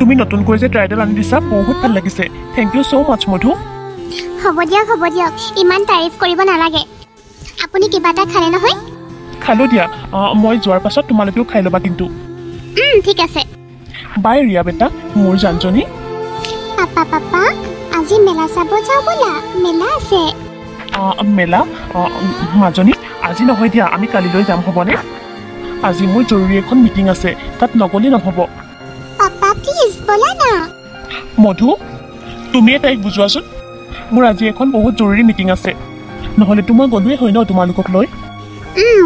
তুমি নতুনকৈ যে ট্ৰাইডাল আনি দিছা বহুত ভাল লাগিছে থেংক ইউ সো মাচ মধু হ'ব দিয়ক ইমান তাৰিফ কৰিব নালাগে আপুনি কিবা এটা খালে নহয় খালো দিয়া মই যোৱাৰ পাছত তোমালোকেও খাই ল'বা কিন্তু ঠিক আছে বাই ৰিয়া বেটা মোৰ জানজনী পাপা আজি মেলা চাব যাওঁ ব'লা মেলা আছে মেলা মাজনী আজি নহয় দিয়া আমি কালিলৈ যাম হ'বনে আজি মোৰ জৰুৰী এখন মিটিং আছে তাত নগ'লে নহ'ব পাপা প্লিজ ব'লা না মধু তুমিয়ে তাইক বুজোৱাচোন মোৰ আজি এখন বহুত জৰুৰী মিটিং আছে নহ'লেতো মই গ'লোৱে হয় ন তোমালোকক লৈ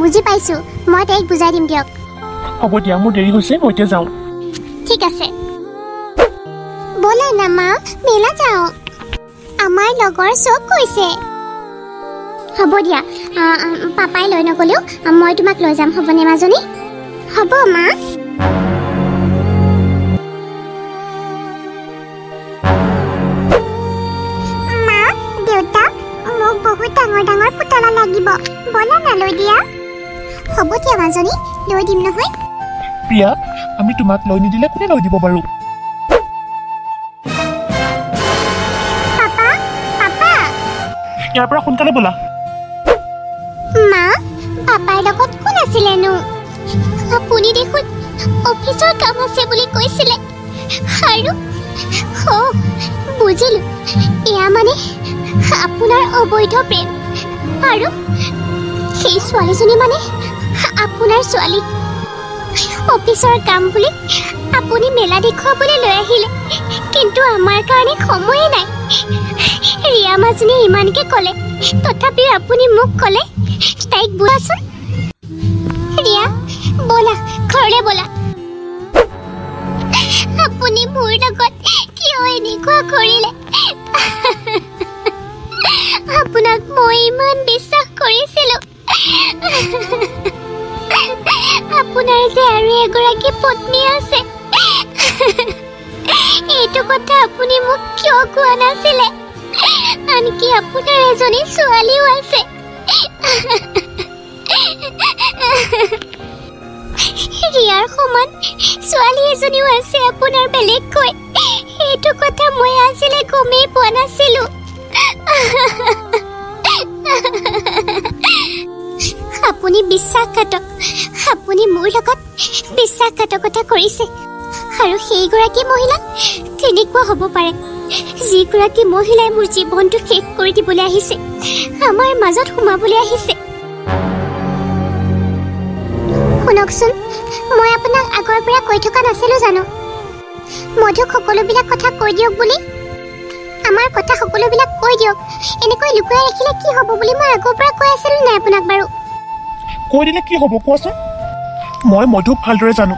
বুজি পাইছোঁ মই তাইক বুজাই দিম দিয়ক হ'ব দিয়া মোৰ দেৰি হৈছে মই এতিয়া যাওঁ ঠিক আছে ব'লা না মা মেলা যাওঁ আমাৰ লগৰ চব কৈছে হ'ব দিয়া পাপাই লৈ নগ'লেও মই তোমাক লৈ যাম হ'বনে মাজনী হ'ব মা মা দেউতা মোক বহুত ডাঙৰ ডাঙৰ পুতলা লাগিব ব'লা না লৈ দিয়া হ'ব দিয়া মাজনী লৈ দিম নহয় প্ৰিয়া আমি তোমাক লৈ নিদিলে কোনে লৈ দিব বাৰু পাপা ইয়াৰ পৰা সোনকালে ব'লা মা পাপাৰ লগত কোন আছিলেনো আপুনি দেখোন অফিচৰ কাম আছে বুলি কৈছিলে আৰু বুজিলোঁ এয়া মানে আপোনাৰ অবৈধ প্ৰেম আৰু সেই ছোৱালীজনী মানে আপোনাৰ ছোৱালী অফিচৰ কাম বুলি আপুনি মেলা দেখুৱাবলৈ লৈ আহিলে কিন্তু আমাৰ কাৰণে সময়ে নাই ৰিয়া মাজনীয়ে ইমানকে ক'লে তথাপিও আপুনি মোক ক'লে তাইক বুজাচোন ৰিয়া ব'লা ঘৰলৈ ব'লা আপুনি মোৰ লগত কিয় এনেকুৱা কৰিলে আপোনাক মই ইমান বিশ্বাস কৰিছিলোঁ আপোনাৰ যে আৰু এগৰাকী পত্নী আছে এইটো কথা আপুনি মোক কিয় কোৱা নাছিলে আনকি আপোনাৰ এজনী ছোৱালীও আছে ৰিয়াৰ সমান ছোৱালী এজনীও আছে আপোনাৰ বেলেগকৈ এইটো কথা মই আজিলৈ গমেই পোৱা নাছিলোঁ আপুনি বিশ্বাসঘাতক আপুনি মোৰ লগত বিশ্বাসঘাতকতা কৰিছে আৰু সেইগৰাকী মহিলা কেনেকুৱা হ'ব পাৰে যিগৰাকী মহিলাই মোৰ জীৱনটো শেষ কৰি দিবলৈ আহিছে আমাৰ মাজত সোমাবলৈ আহিছে শুনকচোন মই আপোনাক আগৰ পৰা কৈ থকা নাছিলোঁ জানো মধুক সকলোবিলাক কথা কৈ দিয়ক বুলি আমাৰ কথা সকলোবিলাক কৈ দিয়ক এনেকৈ লুকুৱাই ৰাখিলে কি হ'ব বুলি মই আগৰ পৰা কৈ আছিলোঁ নাই আপোনাক বাৰু কৈ দিলে কি হ'ব কোৱাচোন মই মধুক ভালদৰে জানো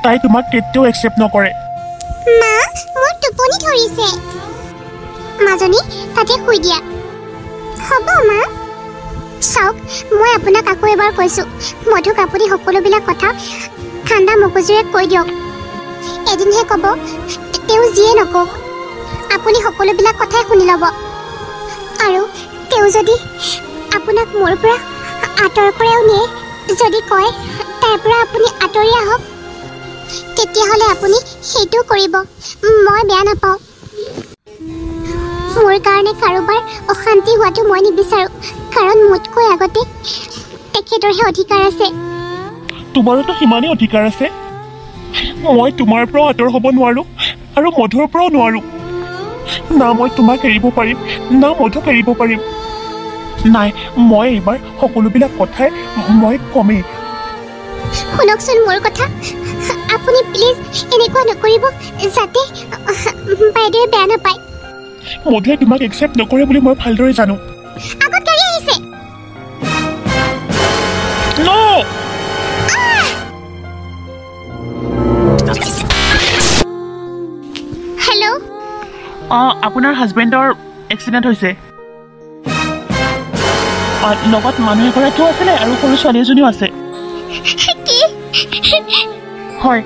তাই তোমাক কেতিয়াও একচেপ্ট নকৰে মা মোৰ টোপনি ধৰিছে মাজনী তাতে শুই দিয়া হ'ব মা চাওক মই আপোনাক আকৌ এবাৰ কৈছোঁ মধুক আপুনি সকলোবিলাক কথা ঠাণ্ডা মগজুৰে কৈ দিয়ক এদিনহে ক'ব তেওঁ যিয়ে নকওক আপুনি সকলোবিলাক কথাই শুনি ল'ব আৰু তেওঁ যদি আপোনাক মোৰ পৰা আঁতৰ কৰাও নিয়ে যদি কয় তাৰ পৰা আপুনি আঁতৰি আহক তেতিয়াহ'লে আপুনি সেইটোও কৰিব মই বেয়া নাপাওঁ মোৰ কাৰণে কাৰোবাৰ অশান্তি হোৱাটো মই নিবিচাৰোঁ কাৰণ মোতকৈ আগতে তেখেতৰহে অধিকাৰ আছে তোমাৰোতো সিমানেই অধিকাৰ আছে মই তোমাৰ পৰাও আঁতৰ হ'ব নোৱাৰোঁ আৰু মধুৰ পৰাও নোৱাৰোঁ না মই তোমাক এৰিব পাৰিম না মধুক এৰিব পাৰিম নাই মই এইবাৰ সকলোবিলাক কথাই মই কমেই শুনকচোন মোৰ কথা আপুনি প্লিজ এনেকুৱা নকৰিব যাতে বাইদেৱে বেয়া নাপায় মধুৱে তোমাক একচেপ্ট নকৰে বুলি মই ভালদৰে জানো আগত গাড়ী আহিছে হেল্ল' আপোনাৰ হাজবেণ্ডৰ এক্সিডেণ্ট হৈছে লগত মানুহ এগৰাকীও আছিলে আৰু সৰু ছোৱালী এজনীও আছে হয়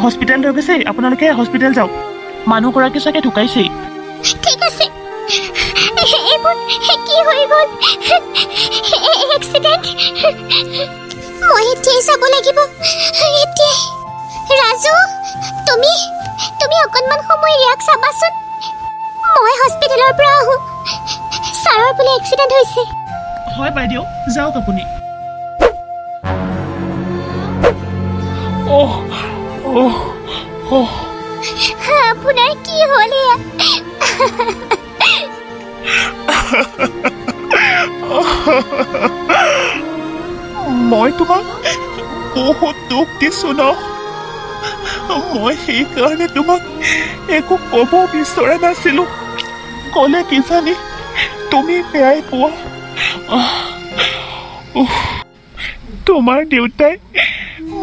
হস্পিটেল লৈ গৈছে আপোনালোকে হস্পিটেল যাওক মানুহগৰাকী চাগে ঢুকাইছেই ঠিক আছে এইবোৰ কি হৈ গ'ল এক্সিডেণ্ট মই এতিয়াই যাব লাগিব এতিয়া ৰাজু তুমি তুমি অকণমান সময় ৰিয়াক চাবাচোন মই হস্পিটেলৰ পৰা আহোঁ ছাৰৰ বোলে এক্সিডেণ্ট হৈছে হয় বাইদেউ যাওক আপুনি আপোনাৰ কি হ'ল এয়া মই তোমাক বহুত দুখ দিছো ন মই সেইকাৰণে তোমাক একো ক'ব বিচৰা নাছিলো ক'লে কিজানি তুমি বেয়াই পোৱা তোমাৰ দেউতাই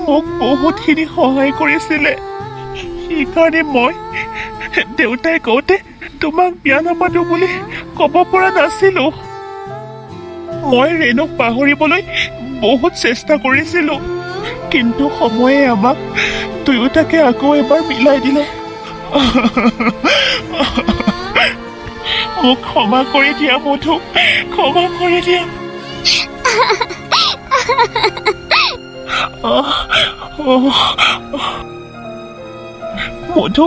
মোক বহুতখিনি সহায় কৰিছিলে সেইকাৰণে মই দেউতাই কওঁতে তোমাক বিয়া নাপাতো বুলি ক'ব পৰা নাছিলো মই ৰেণুক পাহৰিবলৈ বহুত চেষ্টা কৰিছিলো কিন্তু সময়ে আমাক দুয়োটাকে আকৌ এবাৰ মিলাই দিলে মোক ক্ষমা কৰি দিয়া মধু ক্ষমা কৰি দিয়া মধু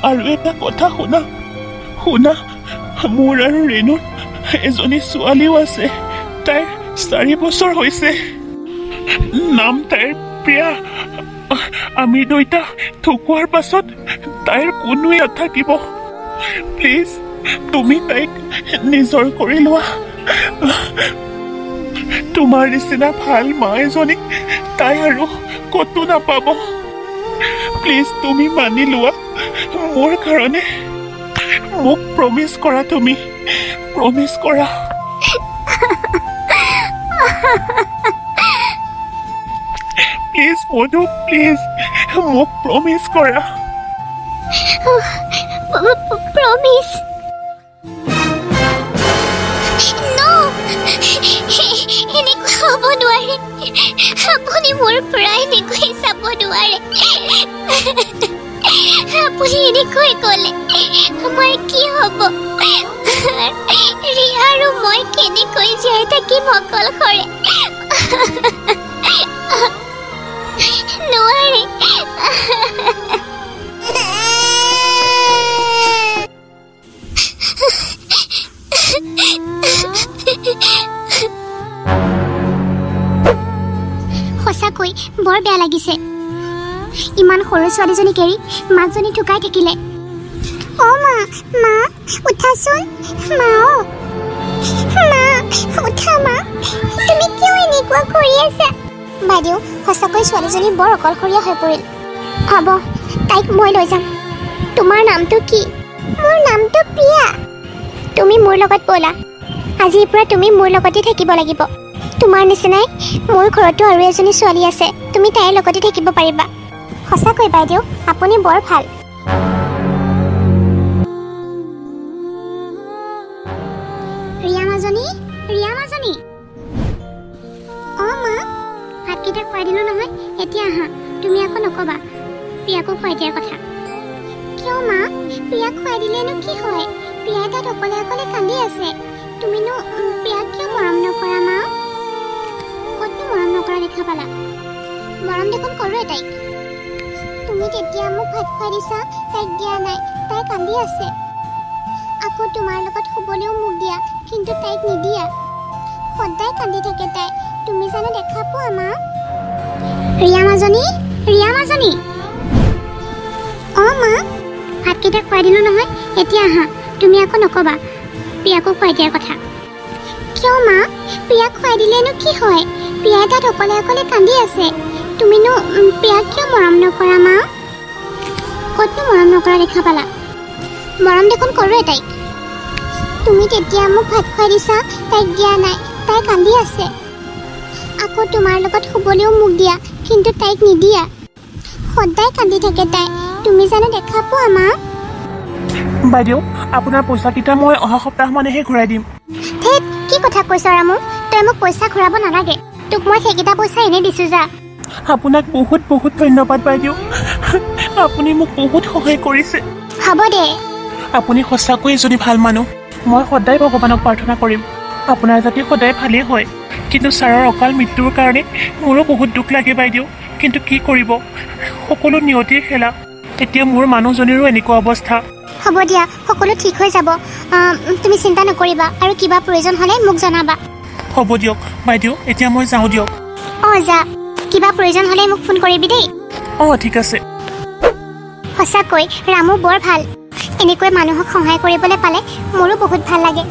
আৰু এটা কথা শুনা শুনা মোৰ আৰু ৰেণুৰ এজনী ছোৱালীও আছে তাইৰ 4 বছৰ হৈছে নাম তাইৰ প্ৰিয়া আমি দুইটা ঢুকোৱাৰ পাছত তাইৰ কোনোৱে নাথাকিব প্লিজ তুমি তাইক নিজৰ কৰি লোৱা তোমাৰ নিচিনা ভাল মা এজনীক তাই আৰু ক'তো নাপাব প্লিজ তুমি মানি লোৱা মোৰ কাৰণে মোক প্ৰমিছ কৰা তুমি প্ৰমিছ কৰা প্লিজ মধু প্লিজ মোক প্ৰমিছ কৰা প্ৰমিছ এনেকুৱা হ'ব নোৱাৰে আপুনি মোৰ পৰা এনেকৈ চাব নোৱাৰে আপুনি এনেকৈ ক'লে আমাৰ কি হ'ব ৰিয়া আৰু মই কেনেকৈ জীয়াই থাকিম অকলশৰে নোৱাৰে সঁচাকৈ বৰ বেয়া লাগিছে ইমান সৰু ছোৱালীজনীক এৰি মাকজনী ঢুকাই থাকিলে অ মা মা উঠাচোন মা মা উঠা মা তুমি কিয় এনেকুৱা কৰি আছা বাইদেউ সঁচাকৈ ছোৱালীজনী বৰ অকলশৰীয়া হৈ পৰিল হ'ব তাইক মই লৈ যাম তোমাৰ নামটো কি মোৰ নামটো প্ৰিয়া তুমি মোৰ লগত ব'লা আজিৰ পৰা তুমি মোৰ লগতে থাকিব লাগিব তোমাৰ নিচিনাই মোৰ ঘৰতো আৰু এজনী ছোৱালী আছে তুমি তাইৰ লগতে থাকিব পাৰিবা সঁচাকৈ বাইদেউ আপুনি বৰ ভাল ৰিয়া মাজনী অ মা ভাতকেইটা খুৱাই দিলোঁ নহয় এতিয়া আহা তুমি আকৌ নক'বা প্ৰিয়াকো খুৱাই দিয়াৰ কথা কিয় মা প্ৰিয়াক খুৱাই দিলেনো কি হয় প্ৰিয়াই তাত অকলে অকলে কান্দি আছে তুমিনো প্ৰিয়াক কিয় মৰম নকৰা মা ক'তনো মৰম নকৰা দেখা পালা মৰম দেখোন কৰোঁৱে তাইক তুমি তেতিয়া মোক ভাত খুৱাই দিছা তাইক দিয়া নাই তাই কান্দি আছে আকৌ তোমাৰ লগত শুবলৈও মোক দিয়া কিন্তু তাইক নিদিয়া সদায় কান্দি থাকে তাই তুমি জানো দেখা পোৱা মা ৰিয়া মাজনী অ মা ভাতকেইটা খুৱাই দিলোঁ নহয় এতিয়া আহা তুমি আকৌ নক'বা প্ৰিয়াকো খুৱাই দিয়াৰ কথা কিয় মা প্ৰিয়াক খুৱাই দিলেনো কি হয় প্ৰিয়াই তাত অকলে অকলে কান্দি আছে তুমিনো প্ৰিয়াক কিয় মৰম নকৰা মা ক'তনো মৰম নকৰা দেখা পালা মৰম দেখোন কৰোঁৱে তাইক তুমি তেতিয়া মোক ভাত খুৱাই দিছা তাইক দিয়া নাই তাই কান্দি আছে আকৌ তোমাৰ লগত শুবলৈও মোক দিয়া কিন্তু তাইক নিদিয়া সদায় কান্দি থাকে তাই তুমি জানো দেখা পোৱা মা বাইদেউ আপোনাৰ পইচাকেইটা মই অহা সপ্তাহমানেহে ঘূৰাই দিম ধেত কি কথা কৈছ ৰামু তই মোক পইচা ঘূৰাব নালাগে তোক মই সেইকেইটা পইচা এনেই দিছোঁ যা আপোনাক বহুত বহুত ধন্যবাদ বাইদেউ আপুনি মোক বহুত সহায় কৰিছে হ'ব দে আপুনি সঁচাকৈয়ে যদি ভাল মানুহ মই সদায় ভগৱানক প্ৰাৰ্থনা কৰিম আপোনাৰ যাতে সদায় ভালেই হয় কিন্তু ছাৰৰ অকাল মৃত্যুৰ কাৰণে মোৰো বহুত দুখ লাগে বাইদেউ কিন্তু কি কৰিব সকলো নিয়তিৰ খেলা এতিয়া মোৰ মানুহজনীৰো এনেকুৱা অৱস্থা। হ'ব দিয়া, সকলো ঠিক হৈ যাব। তুমি চিন্তা নকৰিবা, আৰু কিবা প্ৰয়োজন হ'লে মোক জনাবা। হ'ব দিয়ক বাইদেউ, এতিয়া মই যাওঁ দিয়ক। যা, কিবা প্ৰয়োজন হ'লে মোক ফোন কৰিবি দেই। ঠিক আছে। সঁচাকৈ ৰামু বৰ ভাল। এনেকৈ মানুহক সহায় কৰিবলৈ পালে মোৰো বহুত ভাল লাগে।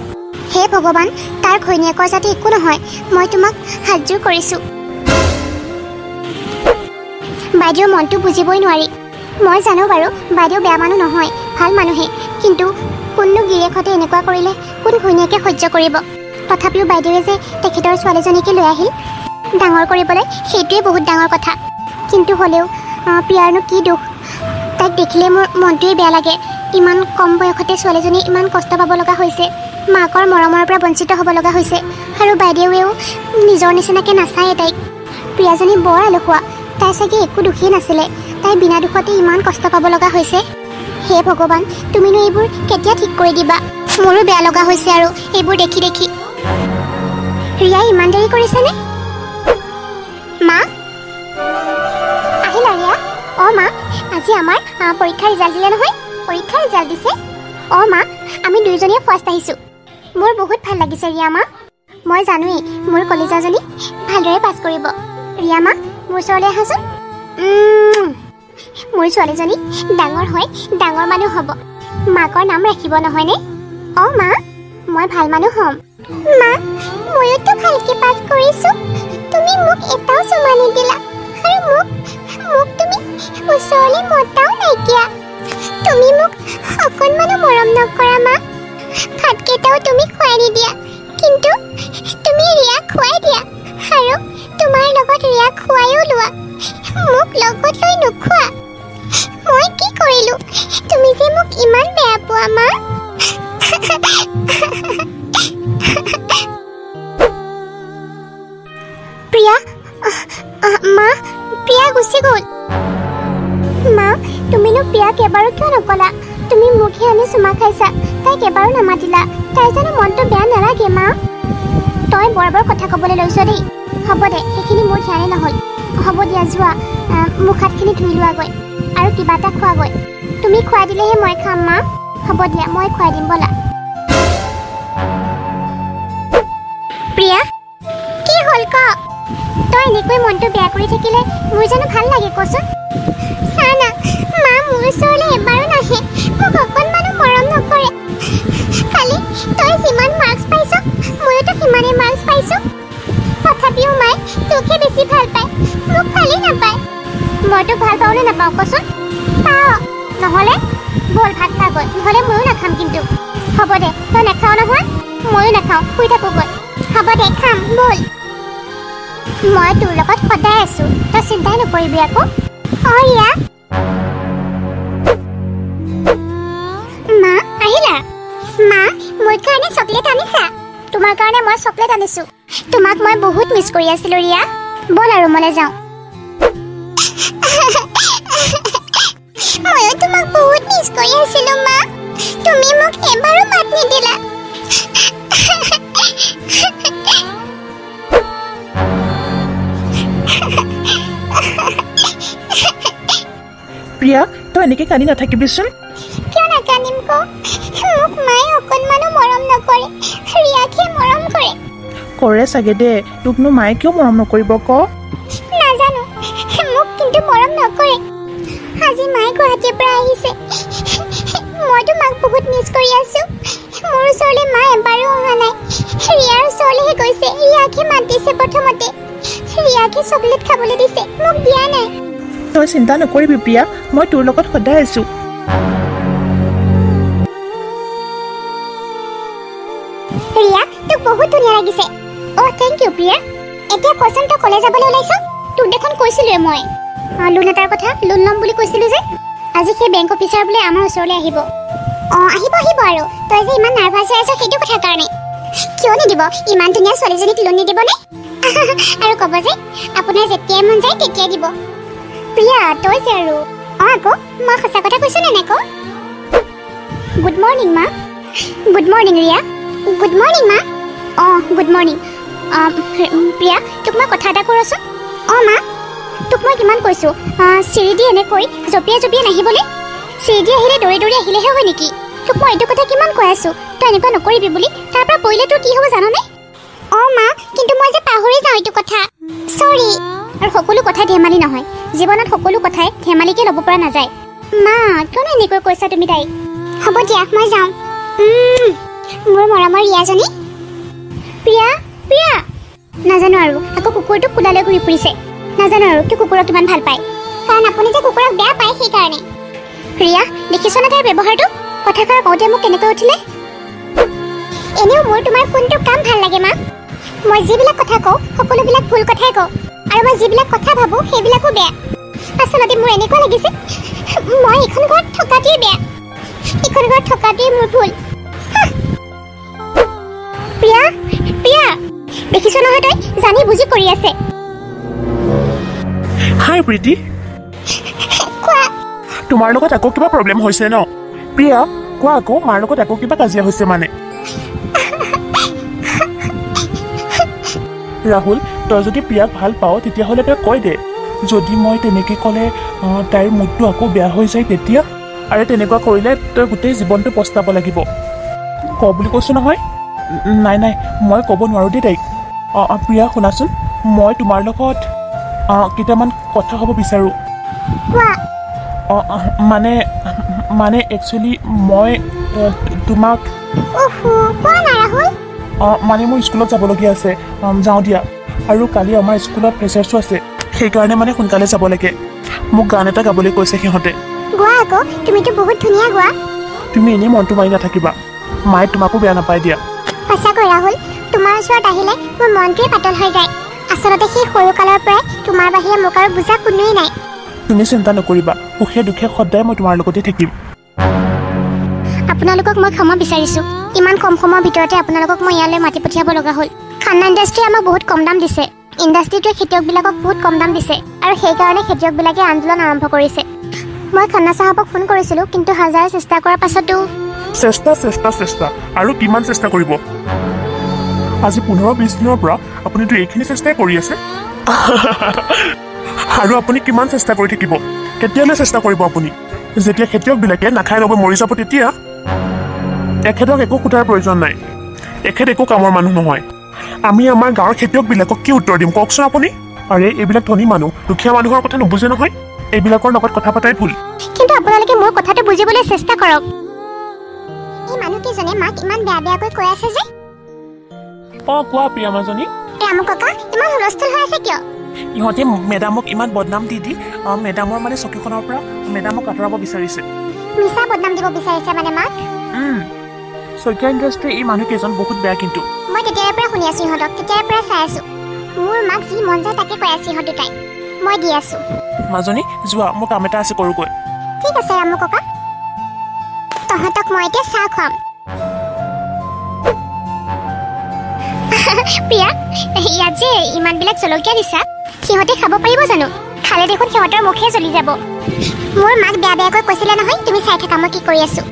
হে ভগৱান, তাৰ ঘৈণীয়েকৰ যাতে একো নহয়, মই তোমাক হাতযোৰ কৰিছোঁ। বাইদেউৰ মনটো বুজিবই নোৱাৰি। মই জানো বাৰু বাইদেউ বেয়া মানুহ নহয়, ভাল মানুহে। কিন্তু কোননো গিৰিয়েকহঁতে এনেকুৱা কৰিলে কোন ঘৈণীয়েকে সহ্য কৰিব? তথাপিও বাইদেৱে যে তেখেতৰ ছোৱালীজনীকে লৈ আহিল ডাঙৰ কৰিবলৈ, সেইটোৱে বহুত ডাঙৰ কথা। কিন্তু হ'লেও প্ৰিয়াৰনো কি দুখ? তাইক দেখিলে মোৰ মনটোৱে বেয়া লাগে। ইমান কম বয়সতে ছোৱালীজনী ইমান কষ্ট পাব লগা হৈছে, মাকৰ মৰমৰ পৰা বঞ্চিত হ'ব লগা হৈছে। আৰু বাইদেৱেও নিজৰ নিচিনাকৈ নাচায়ে তাইক। প্ৰিয়াজনী বৰ আলসুৱা, তাই চাগে একো দুখেই নাছিলে, তাই বিনা দুখতে ইমান কষ্ট পাব লগা হৈছে। হে ভগৱান, তুমিনো এইবোৰ কেতিয়া ঠিক কৰি দিবা? মোৰো বেয়া লগা হৈছে আৰু এইবোৰ দেখি দেখি। ৰিয়াই ইমান দেৰি কৰিছেনে? মা আহিলা ৰিয়া? মা, আজি আমাৰ পৰীক্ষাৰ ৰিজাল্ট দিলে নহয়। পৰীক্ষাৰ ৰিজাল্ট দিছে? মা, আমি দুয়োজনীয়ে ফাৰ্ষ্ট আহিছোঁ। মোৰ বহুত ভাল লাগিছে ৰিয়া মা। মই জানোৱেই মোৰ কলিজাজনী ভালদৰে পাছ কৰিব। ৰিয়া মা, মোৰ ওচৰলৈ আহাচোন। মোৰ ছোৱালীজনী ডাঙৰ হৈ ডাঙৰ মানুহ হ'ব, মাকৰ নাম ৰাখিব নহয়নে? মা, মই ভাল মানুহ হ'ম। মা, ময়োতো ভালকৈ পাছ কৰিছোঁ। তুমি মোক এটাও চুমা নিদিলা, আৰু মোক তুমি ওচৰলৈ মতাও নাইকিয়া। তুমি মোক অকণমানো মৰম নকৰা মা। ভাতকেইটাও তুমি খুৱাই নিদিয়া, কিন্তু তুমি ৰিয়াক খুৱাই দিয়া, আৰু তোমাৰ লগত ৰিয়াক খুৱাইও লোৱা। মোক লগত লৈ নোখোৱা। মই কি কৰিলোঁ তুমি যে মোক ইমান বেয়া পোৱা মা? প্ৰিয়া, মা, প্ৰিয়া গুচি গ'ল। মা, তুমিনো প্ৰিয়াক এবাৰো কিয় নকলা? তুমি মুখে আনি চুমা খাইছা, তাইক এবাৰো নামাতিলা। তাই জানো মনটো বেয়া নালাগে মা? তই বৰ বৰ কথা ক'বলৈ লৈছ দেই। হ'ব দে, সেইখিনি মোৰ ধ্যানে নহ'ল। হ'ব দিয়া, যোৱা মুখ হাতখিনি ধুই লোৱাগৈ আৰু কিবা এটা খোৱাগৈ। তুমি খুৱাই দিলেহে মই খাম মা। হ'ব দিয়া, মই খুৱাই দিম ব'লা। প্ৰিয়া, কি হ'ল ক? তই এনেকৈ মনটো বেয়া কৰি থাকিলে মোৰ জানো ভাল লাগে কচোন? চা না, মা মোৰ ওচৰলৈ এবাৰো নাহে, মোক অকণমানো মৰম নকৰে। খালি তই যিমান মাৰ্কছ পাইছ, ময়োতো সিমানেই মাৰ্কছ পাইছোঁ। তথাপিও মায়ে তোকহে বেছি ভাল পায়, মোক ভালেই নাপায়। মইতো ভাল পাওঁ নে নাপাওঁ কচোন? পাওঁ। নহ'লে ব'ল ভাত খাগৈ, নহ'লে ময়ো নাখাম কিন্তু। হ'ব দে, তই নাখাওঁ নহয়? ময়ো নাখাওঁ, শুই থাকোগৈ। হ'ব দে, খাম ব'ল। মই তোৰ লগত সদায় আছোঁ, তই চিন্তাই নকৰিবি আকৌ। ৰিয়া। মা আহিলা? মা, মোৰ কাৰণে চকলেট আনিছা? তোমাৰ কাৰণে মই চকলেট আনিছোঁ। তোমাক মই বহুত মিছ কৰি আছিলোঁ ৰিয়া। ব'ল আৰু ৰুমলৈ যাওঁ। ময়ো তোমাক বহুত মিছ কৰি আছিলোঁ মা। তুমি মোক এবাৰো মাত নিদিলা। প্ৰিয়া, তই এনেকৈ কান্দি নাথাকিবিচোন। কিয় নাকান্দিম ক? মোক মায়ে অকণমানো মৰম নকৰে, ৰিয়াকহে মৰম কৰে। কৰে চাগে দে, তোকনো মায়ে কিয় মৰম নকৰিব ক? নাজানো, মোক কিন্তু মৰম নকৰে। আজি মায়ে গুৱাহাটীৰ পৰা আহিছে। মইতো মাক বহুত মিছ কৰি আছোঁ। মোৰ ওচৰলৈ মা এবাৰো অহা নাই। ৰিয়াৰ ওচৰলৈহে গৈছে, ৰিয়াকহে মাতিছে প্ৰথমতে। ৰিয়াকহে চকলেট খাবলৈ দিছে, মোক দিয়া নাই। তই চিন্তা নকৰিবি প্ৰিয়া, মই তোৰ লগত সদায় আছোঁ। ৰিয়া, তোক বহুত ধুনীয়া লাগিছে। Thank you Priya. এতিয়া কচোন, তই কলেজ যাবলৈ ওলাইছ? তোক দেখোন কৈছিলোৱে মই লোন এটাৰ কথা, লোন ল'ম বুলি কৈছিলোঁ যে। আজি সেই বেংক অফিচাৰ বোলে আমাৰ ওচৰলৈ আহিব। আহিব আৰু তই যে ইমান নাৰ্ভাছ হৈ আছ সেইটো কথাৰ কাৰণে। কিয় নিদিব? ইমান ধুনীয়া ছোৱালীজনীক লোন নিদিবনে? আৰু ক'ব যে আপোনাৰ যেতিয়াই মন যায় তেতিয়াই দিব। প্ৰিয়া, তই যে আৰু আকৌ মই সঁচা কথা কৈছোঁ নে নাই ক? গুড মৰ্ণিং মা। Good morning Riya. Good morning মা। Good morning. প্ৰিয়া, তোক মই কথা এটা কৰোঁচোন। মা, তোক মই কিমান কৈছোঁ চিৰি দি এনেকৈ জঁপিয়াই জঁপিয়াই নাহিবলৈ। চিৰিদি আহিলে দৌৰি দৌৰি আহিলেহে হয় নেকি? তোক মই এইটো কথা কিমান কৈ আছো, তই এনেকুৱা নকৰিবি বুলি। তাৰ পৰা পৰিলে তোৰ কি হ'ব জাননে? অ' মা, কিন্তু মই যে পাহৰি যাওঁ এইটো কথা। চৰি। আৰু সকলো কথা ধেমালি নহয়, জীৱনত সকলো কথাই ধেমালিকে ল'ব পৰা নাযায়। মা, কিয়নো এনেকৈ কৈছা তুমি তাইক? হ'ব দিয়া, মই যাওঁ। মোৰ মৰমৰ ৰিয়াজনী। প্ৰিয়া, প্ৰিয়া। নাজানো আৰু, আকৌ কুকুৰটোক কোলালৈ ঘূৰি ফুৰিছে। নাজানো আৰু কিয় কুকুৰক ইমান ভাল পায়। কাৰণ আপুনি যে কুকুৰক বেয়া পায় সেইকাৰণে। ৰিয়া, দেখিছনে তাইৰ ব্যৱহাৰটো? কথাষাৰ কওঁতে মোক কেনেকৈ উঠিলে। এনেও মোৰ তোমাৰ কোনটো কাম ভাল লাগে মা? মই যিবিলাক কথা কওঁ সকলোবিলাক ভুল কথাই কওঁ, আৰু মই যিবিলাক কথা ভাবোঁ সেইবিলাকো বেয়া। আচলতে মোৰ এনেকুৱা লাগিছে মই এইখন ঘৰত থকাটোৱেই বেয়া, এইখন ঘৰত থকাটোৱেই মোৰ ভুল। প্ৰিয়া, প্ৰিয়া, দেখিছ নহয় তই জানি বুজি কৰি আছে। হাই প্ৰীতি, কোৱা। তোমাৰ লগত আকৌ কিবা প্ৰব্লেম হৈছে ন? প্ৰিয়া, কোৱা আকৌ, মাৰ লগত আকৌ কিবা কাজিয়া হৈছে মানে? ৰাহুল, তই যদি প্ৰিয়াক ভাল পাওঁ তেতিয়াহ'লে তই কৈ দে। যদি মই তেনেকৈ ক'লে তাইৰ মুডটো আকৌ বেয়া হৈ যায় তেতিয়া? আৰু তেনেকুৱা কৰিলে তই গোটেই জীৱনটো পস্তাব লাগিব। ক বুলি কৈছোঁ নহয়। নাই নাই, মই ক'ব নোৱাৰোঁ দেই তাইক। প্ৰিয়া শুনাচোন, মই তোমাৰ লগত কেইটামান কথা ক'ব বিচাৰোঁ। কোৱা। মানে একচুৱেলি মই তোমাক কোৱা না ৰাহুল। মানে মোৰ স্কুলত যাবলগীয়া আছে, যাওঁ দিয়া। আৰু কালি আমাৰ স্কুলত ফ্ৰেচাৰ্ছো আছে, সেইকাৰণে মানে সোনকালে যাব লাগে। মোক গান এটা গাবলৈ কৈছে সিহঁতে। গোৱা আকৌ, তুমিতো বহুত ধুনীয়া গোৱা। তুমি এনেই মনটো মাৰি নাথাকিবা, মায়ে তোমাকো বেয়া নাপায় দিয়া। সঁচাকৈ ৰাহুল, তোমাৰ ওচৰত আহিলে মোৰ মনটোৱে পাতল হৈ যায়। আচলতে সেই সৰুকালৰ পৰাই তোমাৰ বাহিৰে মোক আৰু বুজা কোনোৱেই নাই। তুমি চিন্তা নকৰিবা, সুখে দুখে সদায় মই তোমাৰ লগতে থাকিম। আপোনালোকক মই ক্ষমা বিচাৰিছোঁ। ইমান কম সময়ৰ ভিতৰতে আপোনালোকক মই ইয়ালৈ মাতি পঠিয়াব লগা হ'ল। খান্না ইণ্ডাষ্ট্ৰীয়ে আমাক বহুত কম দাম দিছে। ইণ্ডাষ্ট্ৰীটোৱে খেতিয়কবিলাকক বহুত কম দাম দিছে, আৰু সেইকাৰণে খেতিয়কবিলাকে আন্দোলন আৰম্ভ কৰিছে। মই খান্না চাহাবক ফোন কৰিছিলোঁ, কিন্তু হাজাৰে চেষ্টা কৰাৰ পাছতো। চেষ্টা আৰু কিমান চেষ্টা কৰিব? আজি 15-20 দিনৰ পৰা আপুনিতো এইখিনি চেষ্টাই কৰি আছে। আৰু আপুনি কিমান চেষ্টা কৰি থাকিব? কেতিয়ালৈ চেষ্টা কৰিব আপুনি? যেতিয়া খেতিয়কবিলাকে নাখাই নবৈ মৰি যাব তেতিয়া? এখেতক একো সোধাৰ প্ৰয়োজন নাই, এখেত একো কামৰ মানুহ নহয়। আমি আমাৰ গাঁৱৰ খেতিয়কবিলাকক কি উত্তৰ দিম কওকচোন আপুনি? আৰে এইবিলাক ধনী মানুহ, দুখীয়া মানুহৰ কথা নুবুজে নহয়। এইবিলাকৰ লগত কথা পতাই ভুল। কিন্তু আপোনালোকে মোৰ কথাটো বুজিবলৈ চেষ্টা কৰক। এই মানুহকেইজনে মাক ইমান বেয়া বেয়াকৈ কৈ আছে যে। কোৱা প্ৰিয়া মাজনী। ৰামু ককা, ইমান হুলস্থুল হৈ আছে কিয়? ইহঁতে মেডামক ইমান বদনাম দি মেডামৰ মানে চকীখনৰ পৰা মেডামক আঁতৰাব বিচাৰিছে। মিছা বদনাম দিব বিচাৰিছে মানে মাক? শইকীয়া ইণ্ডাষ্ট্ৰীৰ এই মানুহকেইজন বহুত বেয়া কিন্তু। মই তেতিয়াৰে পৰা শুনি আছো ইহঁতক, তেতিয়াৰে পৰা চাই আছো। মোৰ মাক যি মন যায় তাকে কৈ আছে ইহঁত দুটাই। মই দি আছো। মাজনী যোৱা, মোৰ কাম এটা আছে কৰোগৈ। ঠিক আছে ৰামু ককা, তহঁতক মই এতিয়া চাহ খুৱাম। প্ৰিয়া, ইয়াত যে ইমানবিলাক জলকীয়া দিছা, সিহঁতে খাব পাৰিব জানো? খালে দেখোন সিহঁতৰ মুখে জ্বলি যাব। মোৰ মাক বেয়া বেয়াকৈ কৈছিলে নহয়, তুমি চাই থাকা মই কি কৰি আছো।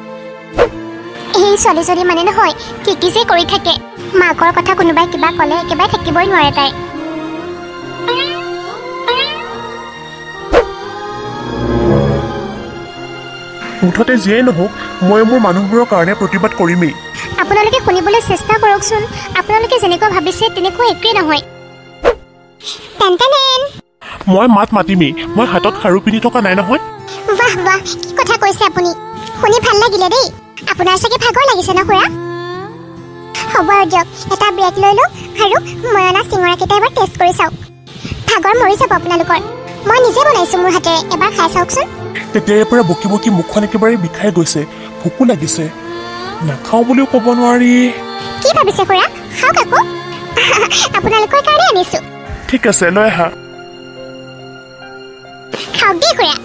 এই ছোৱালীজনী মানে নহয় কি কি যে কৰি থাকে। মাকৰ কথা কোনোবাই কিবা ক'লে একেবাৰে থাকিবই নোৱাৰে তাই। মুঠতে যিয়েই নহওক, মই মোৰ মানুহবোৰৰ কাৰণে প্ৰতিবাদ কৰিমেই। আপোনালোকে শুনিবলৈ চেষ্টা কৰকচোন। আপোনালোকে যেনেকুৱা ভাবিছে তেনেকুৱা একোৱেই নহয়। মই মাত মাতিমেই, মই হাতত খাৰু পিন্ধি থকা নাই নহয়। বাহ বাহ, কি কথা কৈছে আপুনি, শুনি ভাল লাগিলে দেই। আপোনাৰ চাগে ভাগৰ লাগিছে ন খুৰা? হ'ব আৰু দিয়ক, এটা ব্ৰেক লৈ লওক আৰু মই অনা চিঙৰাকেইটা এবাৰ টেষ্ট কৰি চাওক। ভাগৰ মৰি যাব আপোনালোকৰ। মই নিজে বনাইছোঁ মোৰ হাতেৰে, এবাৰ খাই চাওকচোন। তেতিয়াৰে পৰা বকি বকি মুখখন একেবাৰে বিষাই গৈছে, ভোকো লাগিছে। নাখাওঁ বুলিও ক'ব নোৱাৰি। কি ভাবিছে খুৰা? খাওক আকৌ, আপোনালোকৰ কাৰণে আনিছোঁ। ঠিক আছে, লৈ আহা। খাওক দেই খুৰা।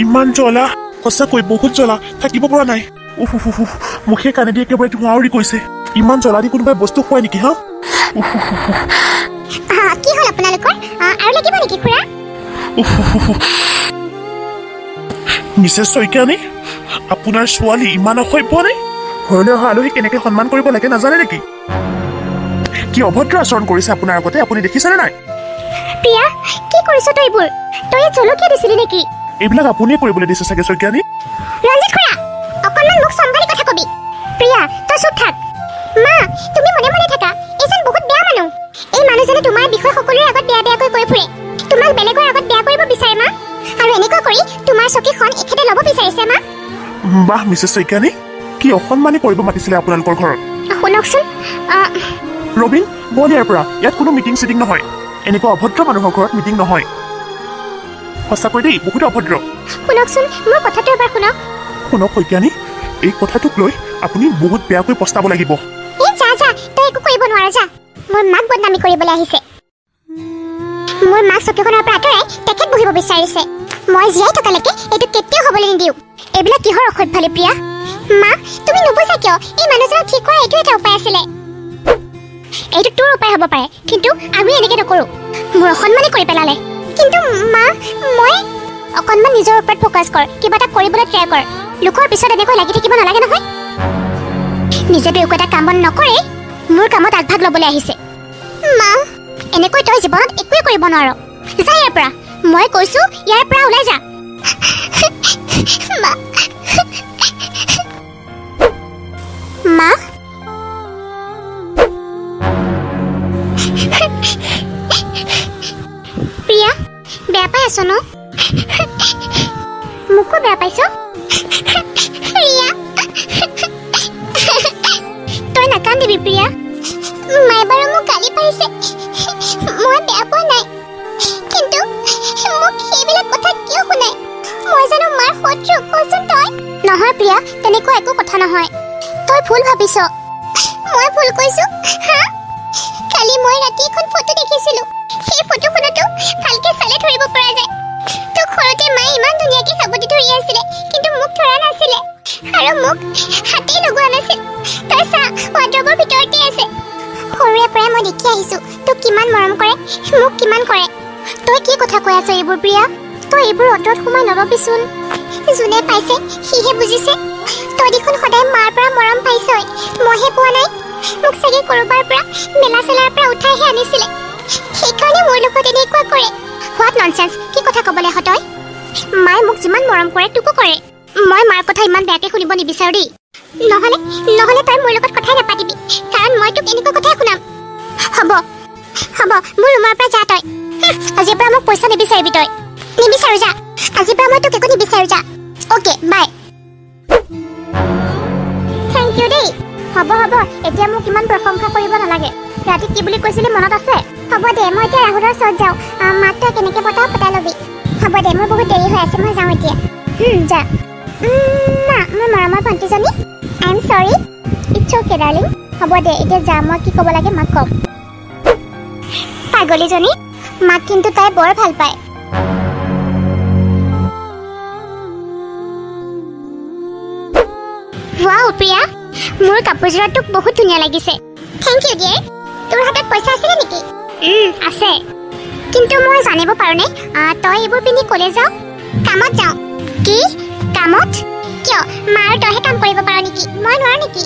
ইমান জ্বলা, সঁচাকৈ বহুত জ্বলা, থাকিব পৰা নাই। মুখে কাণেদি একেবাৰে ধোঁৱাউৰি গৈছে। ইমান জ্বলা দি কোনোবাই বস্তু খুৱাই নেকি হা? কি হ'ল আপোনালোকৰ? আৰু লাগিব নেকি খুৰা? মিছেছ শইকীয়ানী, আপোনাৰ ছোৱালী ইমান অসভ্য নে? ঘৰলৈ অহা আলহীক কেনেকৈ সন্মান কৰিব লাগে নাজানে নেকি? কি অভদ্ৰ আচৰণ কৰিছে আপোনাৰ আগতে, আপুনি দেখিছেনে নাই? প্ৰিয়া, কি কৰিছ তই এইবোৰ? তই জলকীয়া দিছিলি নেকি? এইবিলাক আপুনিয়ে কৰিবলৈ দিছে চাগে শইকীয়ানী। ৰঞ্জিত খুৰা, অকণমান মোক চম্ভালি কথা কবি। প্ৰিয়া, তই চুপ থাক। মা, তুমি মনে মনে থাকা। এইজন বহুত বেয়া মানুহ। এই মানুহজনে তোমাৰ বিষয়ে সকলোৰে আগত বেয়া বেয়াকৈ কৈ ফুৰে। তোমাক বেলেগৰ আগত বেয়া কৰিব বিচাৰে মা, আৰু এনেকুৱা কৰি তোমাৰ চকীখন এখেতে ল'ব বিচাৰিছে মা। বাহ মিছেছ শইকীয়ানী, কি অসন্মানি কৰিব মাতিছিলে আপোনালোকৰ ঘৰত? শুনকচোন, ৰবীন, বল ইয়াৰ পৰা। ইয়াত কোনো মিটিং চিটিং নহয়। এনেকুৱা অভদ্ৰ মানুহৰ ঘৰত মিটিং নহয়। সঁচাকৈ দেই, বহুত অভদ্ৰ। শুনকচোন, মোৰ কথাটো এবাৰ শুনক। শুনক শইকীয়ানী, এই কথাটোক লৈ আপুনি বহুত বেয়াকৈ পস্তাব লাগিব। এই যা যা, তই একো কৰিব নোৱাৰ, যা। মোৰ মাক বদনামি কৰিবলৈ আহিছে। মোৰ মাক চকীখনৰ পৰা আঁতৰাই তেখেত বহিব বিচাৰিছে। মই জীয়াই থকালৈকে এইটো কেতিয়াও হ'বলৈ নিদিওঁ। এইবিলাক কিহৰ অসভ্যালি প্ৰিয়া? মা, তুমি নুবুজা কিয়? এই মানুহজনক ঠিক কৰা এইটো এটা উপায় আছিলে। এইটো তোৰ উপায় হ'ব পাৰে, কিন্তু আমি এনেকৈ নকৰোঁ। মোৰ অসন্মানি কৰি পেলালে। কিন্তু মা, মই অকণমান নিজৰ ওপৰত ফ'কাছ কৰ, কিবা এটা কৰিবলৈ ট্ৰাই কৰ। লোকৰ পিছত এনেকৈ লাগি থাকিব নালাগে নহয়। নিজেতো একো এটা কাম বন নকৰে মোৰ কামত আগভাগ ল'বলৈ আহিছে। মা, এনেকৈ তই জীৱনত একোৱে কৰিব নোৱাৰ। যা ইয়াৰ পৰা, মই কৈছো ইয়াৰ পৰা ওলাই যা। মা, মা, প্ৰিয়া, বেয়া পাই আছ ন? মোকো বেয়া পাইছ? প্ৰিয়া, তই নাকান্দিবি প্ৰিয়া। মায়ে বাৰু মোক গালি পাৰিছে, মই বেয়া পোৱা নাই, কিন্তু মোক সেইবিলাক কথা কিয় শুনাই? মই জানো মাৰ শত্ৰু? কচোন তই। নহয় প্ৰিয়া, তেনেকুৱা একো কথা নহয়। তই ভুল ভাবিছ। মই ভুল কৈছো? হা, কালি মই ৰাতি এখন ফটো দেখিছিলো। সেই ফটোখনতো ভালকে চালে ধৰিব পৰা যায়। তোক সৰুতে মায়ে ইমান ধুনীয়াকে সাবতি ধৰি আছিলে, কিন্তু মোক ধৰা নাছিলে, আৰু মোক হাতেই লগোৱা নাছিল। তই চা, ৱাৰ্ড্ৰবৰ ভিতৰতে আছে। সৰুৰে পৰাই মই দেখি আহিছো তোক কিমান মৰম কৰে, মোক কিমান কৰে। তই কি কথা কৈ আছ এইবোৰ প্ৰিয়া? তই এইবোৰ অতত সোমাই নলবিচোন। যোনে পাইছে সিহে বুজিছে। তই দেখোন সদায় মাৰ পৰা মৰম পাইছই, মইহে পোৱা নাই। মোক চাগে ক'ৰবাৰ পৰা মেলা চেলাৰ পৰা উঠাইহে আনিছিলে, সেইকাৰণে মোৰ লগত এনেকুৱা কৰে। হোৱাট ননচেন্স, কি কথা ক'বলৈ আহ তই? মায়ে মোক যিমান মৰম কৰে তোকো কৰে। মই মাৰ কথা ইমান বেয়াকে শুনিব নিবিচাৰো দেই। নহ'লে তই মোৰ লগত কথাই নাপাতিবি, কাৰণ মই তোক এনেকুৱা কথাই শুনাম। হ'ব, মোৰ ৰুমৰ পৰা যা তই। আজিৰ পৰা মোক পইচা নিবিচাৰিবি তই। নিবিচাৰো, যা। আজিৰ পৰা মই তোক একো নিবিচাৰো, যা। অ'কে, বাই। থেংক ইউ দেই। হ'ব, এতিয়া মোক ইমান প্ৰশংসা কৰিব নালাগে। ৰাতি কি বুলি কৈছিলি মনত আছে? হ'ব দে, মই এতিয়া ৰাহুলৰ ওচৰত যাওঁ। মাক তই কেনেকৈ পতাই ল'বি। হ'ব দে, মোৰ বহুত দেৰি হৈ আছে, মই যাওঁ এতিয়া। যা। মা, মোৰ মৰমৰ ভণ্টিজনী, I am sorry. It's okay darling. হ'ব দে, এতিয়া যা, মই কি ক'ব লাগে মাক ক'ম। পাগলীজনী, মাক কিন্তু তাই বৰ ভাল পায়। ৱাও প্ৰিয়া, মোৰ কাপোৰযোৰত তোক বহুত ধুনীয়া লাগিছে। Thank you dear. তোৰ হাতত পইচা আছিলে নেকি? আছে, কিন্তু মই জানিব পাৰোঁনে তই এইবোৰ পিন্ধি ক'লে যাওঁ? কামত যাওঁ। কি কামত? কিয়, মা আৰু তইহে কাম কৰিব পাৰ নেকি? মই নোৱাৰো নেকি?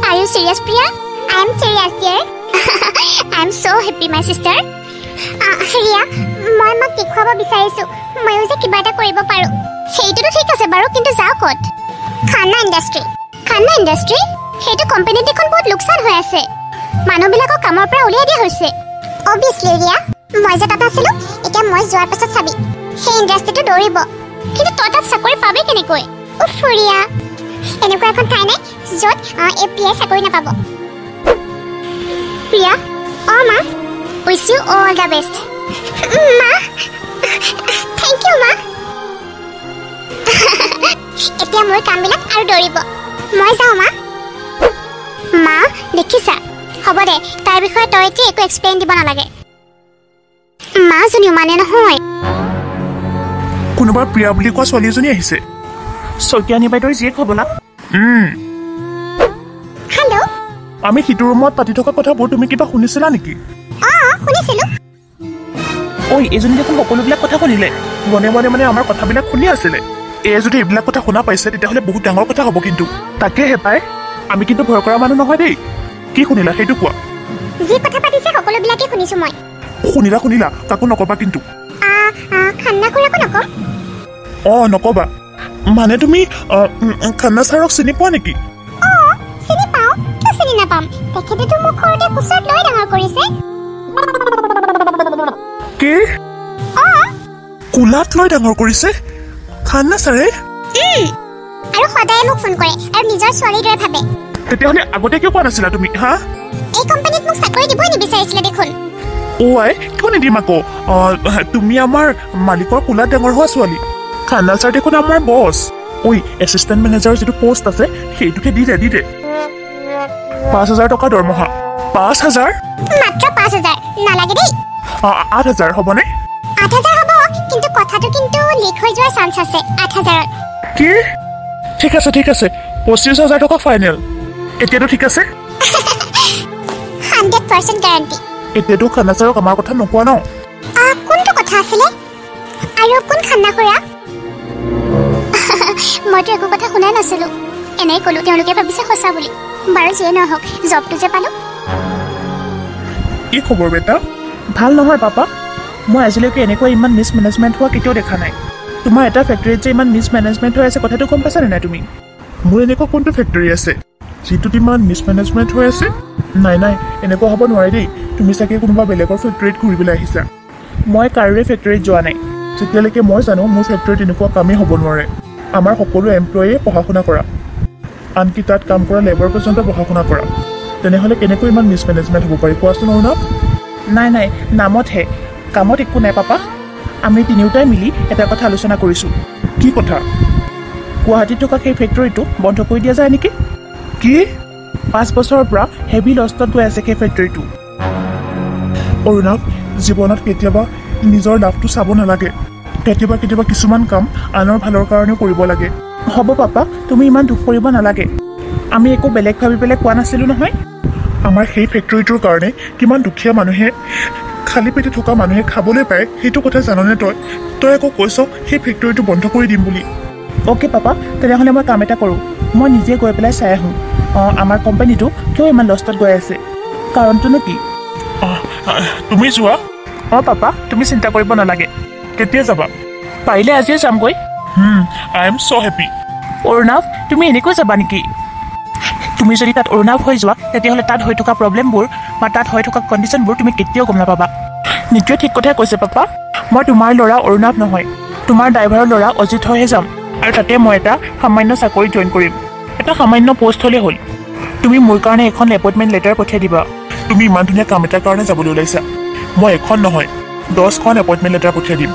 Are you serious Priya? I am serious dear. I am so' happy my sister. Riya, মই মাক দেখুৱাব বিচাৰিছোঁ ময়ো যে কিবা এটা কৰিব পাৰোঁ। সেইটোতো ঠিক আছে বাৰু, কিন্তু যাওঁ ক'ত? খানা ইণ্ডাষ্ট্ৰী। খানা ইণ্ডাষ্ট্ৰী? সেইটো কোম্পানীত দেখোন বহুত লোকচান হৈ আছে। মানুহবিলাকক কামৰ পৰা উলিয়াই দিয়া হৈছে। অবভিয়াছলি ৰিয়া, মই যে তাত আছিলোঁ, এতিয়া মই যোৱাৰ পাছত চাবি সেই ইণ্ডাষ্ট্ৰীটো দৌৰিব। কিন্তু তই তাত চাকৰি পাবি কেনেকৈ? উফ ৰিয়া, এনেকুৱা এখন ঠাই নাই য'ত এপ্ৰিয়াই চাকৰি নাপাব। প্ৰিয়া, মা, wish you all the best. মা, থেংক ইউ মা। এতিয়া মোৰ কামবিলাক আৰু দৌৰিব। মই যাওঁ মা। মা, দেখিছা? হ'ব দে, তাৰ বিষয়ে তই এতিয়া একো এক্সপ্লেইন দিব নালাগে। মা জনীও মানে নহয়। কোনোবা প্ৰিয়া বুলি কোৱা ছোৱালী এজনী আহিছে। শইকীয়ানী বাইদেউৰ জীয়েক হ'বলা। হেল্ল', আমি সিটো ৰুমত পাতি থকা কথাবোৰ তুমি কিবা শুনিছিলা নেকি? শুনিছিলোঁ। ঐ, এজনী দেখোন সকলোবিলাক কথা শুনিলে। মনে মনে আমাৰ কথাবিলাক শুনি আছিলে। এয়ে যদি এইবিলাক কথা শুনা পাইছে তেতিয়াহ'লে বহুত ডাঙৰ কথা হ'ব কিন্তু তাকেহে পাই আমি কিন্তু ভয় কৰা মানুহ নহয় দেই কি শুনিলা সেইটো কোৱা যি কথা পাতিছে সকলোবিলাকে শুনিছো মই শুনিলা কাকো নকবা কিন্তু খান্না খুৰাকো নকওঁ নকবা মানে তুমি খান্না ছাৰক চিনি পোৱা নেকি চিনি পাওঁ কিয় চিনি নাপাম তেখেতেতো মোক ঘৰতে কোচত লৈ ডাঙৰ কৰিছে কি কোলাত লৈ ডাঙৰ কৰিছে খান্না ছাৰে আৰু সদায় মোক ফোন কৰে আৰু নিজৰ ছোৱালীৰ দৰে ভাবে তেতিয়াহ'লে আগতে কিয় কোৱা নাছিলা তুমি হা এই কোম্পানীত মোক চাকৰি দিবই নিবিচাৰিছিলে দেখোন আই কিয় নিদিম আকৌ তুমি আমাৰ মালিকৰ কোলাত ডাঙৰ হোৱা ছোৱালী খান্না ছাৰ দেখোন আমাৰ বছ এছিষ্টেণ্ট মেনেজাৰৰ যিটো পোষ্ট আছে সেইটোকে দি দে 5,000 টকা দৰমহা 5,000 মাত্ৰ 5,000 নালাগে দেই 8,000 হ'বনে 8,000 হ'ব কিন্তু কথাটো কিন্তু লিক হৈ যোৱাৰ চান্স আছে 8,000 কি ঠিক আছে 25,000 টকা ফাইনেল এতিয়াতো ঠিক আছে 100% গ্যাৰান্টি এতিয়াতো খান্না ছাৰক আমাৰ কথা নোকোৱা ন কোনটো কথা আছিলে আৰু কোন খান্না খুৰা মইতো একো কথা শুনাই নাছিলো এনেই ক'লো তেওঁলোকে ভাবিছে সঁচা বুলি বাৰু যিয়ে নহওক জবটো যে পালো কি খবৰ বেটা ভাল নহয় পাপা মই আজিলৈকে এনেকুৱা ইমান মিছমেনেজমেণ্ট হোৱা কেতিয়াও দেখা নাই তোমাৰ এটা ফেক্টৰীত যে ইমান মিছমেনেজমেণ্ট হৈ আছে কথাটো গম পাইছানে নাই তুমি মোৰ এনেকুৱা কোনটো ফেক্টৰী আছে যিটোত ইমান মিছমেনেজমেণ্ট হৈ আছে নাই এনেকুৱা হ'ব নোৱাৰে দেই তুমি চাগে কোনোবা বেলেগৰ ফেক্টৰীত ঘূৰিবলৈ আহিছা মই কাৰোৰে ফেক্টৰীত যোৱা নাই যেতিয়ালৈকে মই জানো মোৰ ফেক্টৰীত এনেকুৱা কামেই হ'ব নোৱাৰে আমাৰ সকলো এমপ্লয়ীয়ে পঢ়া শুনা কৰা আনকি তাত কাম কৰা লেবাৰ পৰ্যন্ত পঢ়া শুনা কৰা তেনেহ'লে কেনেকৈ ইমান মিছমেনেজমেণ্ট হ'ব পাৰি কোৱাচোন অৰুণাভ নাই নামতহে কামত একো নাই পাপা আমি তিনিওটাই মিলি এটা কথা আলোচনা কৰিছোঁ কি কথা গুৱাহাটীত থকা সেই ফেক্টৰীটো বন্ধ কৰি দিয়া যায় নেকি কি 5 বছৰৰ পৰা হেভি লষ্টত গৈ আছে সেই ফেক্টৰীটো অৰুণাভ জীৱনত কেতিয়াবা নিজৰ লাভটো চাব নালাগে কেতিয়াবা কিছুমান কাম আনৰ ভালৰ কাৰণেও কৰিব লাগে হ'ব পাপা তুমি ইমান দুখ কৰিব নালাগে আমি একো বেলেগ ভাবি পেলাই কোৱা নাছিলোঁ নহয় আমাৰ সেই ফেক্টৰীটোৰ কাৰণে কিমান দুখীয়া মানুহে খালী পেটে থকা মানুহে খাবলৈ পায় সেইটো কথা জাননে তই আকৌ কৈছ সেই ফেক্টৰীটো বন্ধ কৰি দিম বুলি অ'কে পাপা তেনেহ'লে মই কাম এটা কৰোঁ মই নিজে গৈ পেলাই চাই আহোঁ আমাৰ কোম্পানীটো কিয় ইমান লষ্টত গৈ আছে কাৰণটোনো কি তুমি যোৱা পাপা তুমি চিন্তা কৰিব নালাগে কেতিয়া যাবা পাৰিলে আজিয়ে যামগৈ I am so' happy Arunabh তুমি এনেকৈ যাবা নেকি তুমি যদি তাত অৰুণাভ হৈ যোৱা তেতিয়াহ'লে তাত হৈ থকা প্ৰব্লেমবোৰ বা তাত হৈ থকা কণ্ডিশ্যনবোৰ তুমি কেতিয়াও গম নাপাবা নিশ্চয় ঠিক কথাই কৈছে পাপা মই তোমাৰ ল'ৰা অৰুণাভ নহয় তোমাৰ ড্ৰাইভাৰৰ ল'ৰা অজিত হৈহে যাম আৰু তাতে মই এটা সামান্য চাকৰি জইন কৰিম এটা সামান্য পষ্ট হ'লেই হ'ল তুমি মোৰ কাৰণে এখন এপইণ্টমেণ্ট লেটাৰ পঠিয়াই দিবা তুমি ইমান ধুনীয়া কাম এটাৰ কাৰণে যাবলৈ ওলাইছা মই এখন নহয় 10খন এপইণ্টমেণ্ট লেটাৰ পঠিয়াই দিম